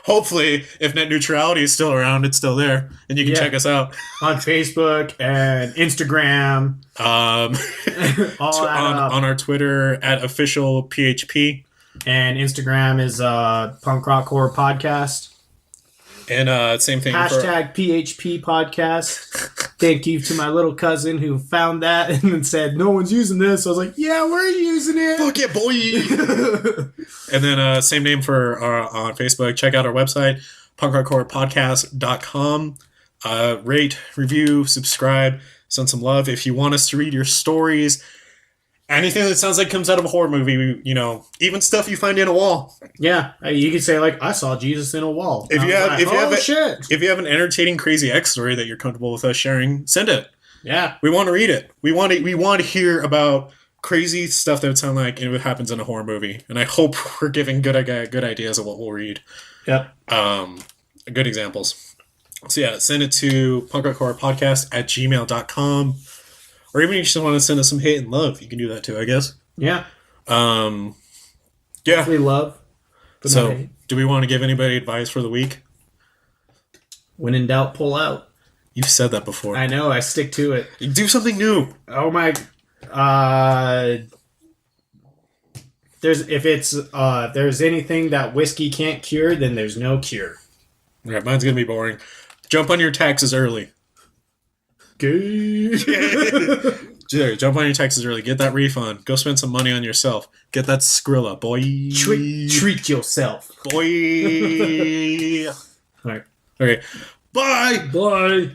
Hopefully, if net neutrality is still around, it's still there, and you can check us out on Facebook and Instagram. On our Twitter at official PHP, and Instagram is punkrockhorrorpodcast. And same thing. Hashtag PHP podcast. Thank you to my little cousin who found that and then said, no one's using this. I was like, yeah, we're using it. Fuck it, boy. And then same name for on Facebook. Check out our website, punkrockhorrorpodcast.com. Rate, review, subscribe, send some love. If you want us to read your stories, anything that sounds like comes out of a horror movie, even stuff you find in a wall. Yeah, you could say like, I saw Jesus in a wall. If you have an entertaining Crazy X story that you're comfortable with us sharing, send it. Yeah, we want to read it. We want to hear about crazy stuff that would sound like it happens in a horror movie. And I hope we're giving good ideas of what we'll read. Yep. Good examples. So yeah, send it to punkrockhorrorpodcast@gmail.com. Or even if you just want to send us some hate and love, you can do that too, I guess. Yeah. Yeah. Hopefully love. So, do we want to give anybody advice for the week? When in doubt, pull out. You've said that before. I know. I stick to it. Do something new. Oh my. If there's anything that whiskey can't cure, then there's no cure. Yeah, mine's gonna be boring. Jump on your taxes early. Good. Jump on your taxes early. Get that refund. Go spend some money on yourself. Get that Skrilla, boy. Treat yourself, boy. All right. Okay. Bye. Bye.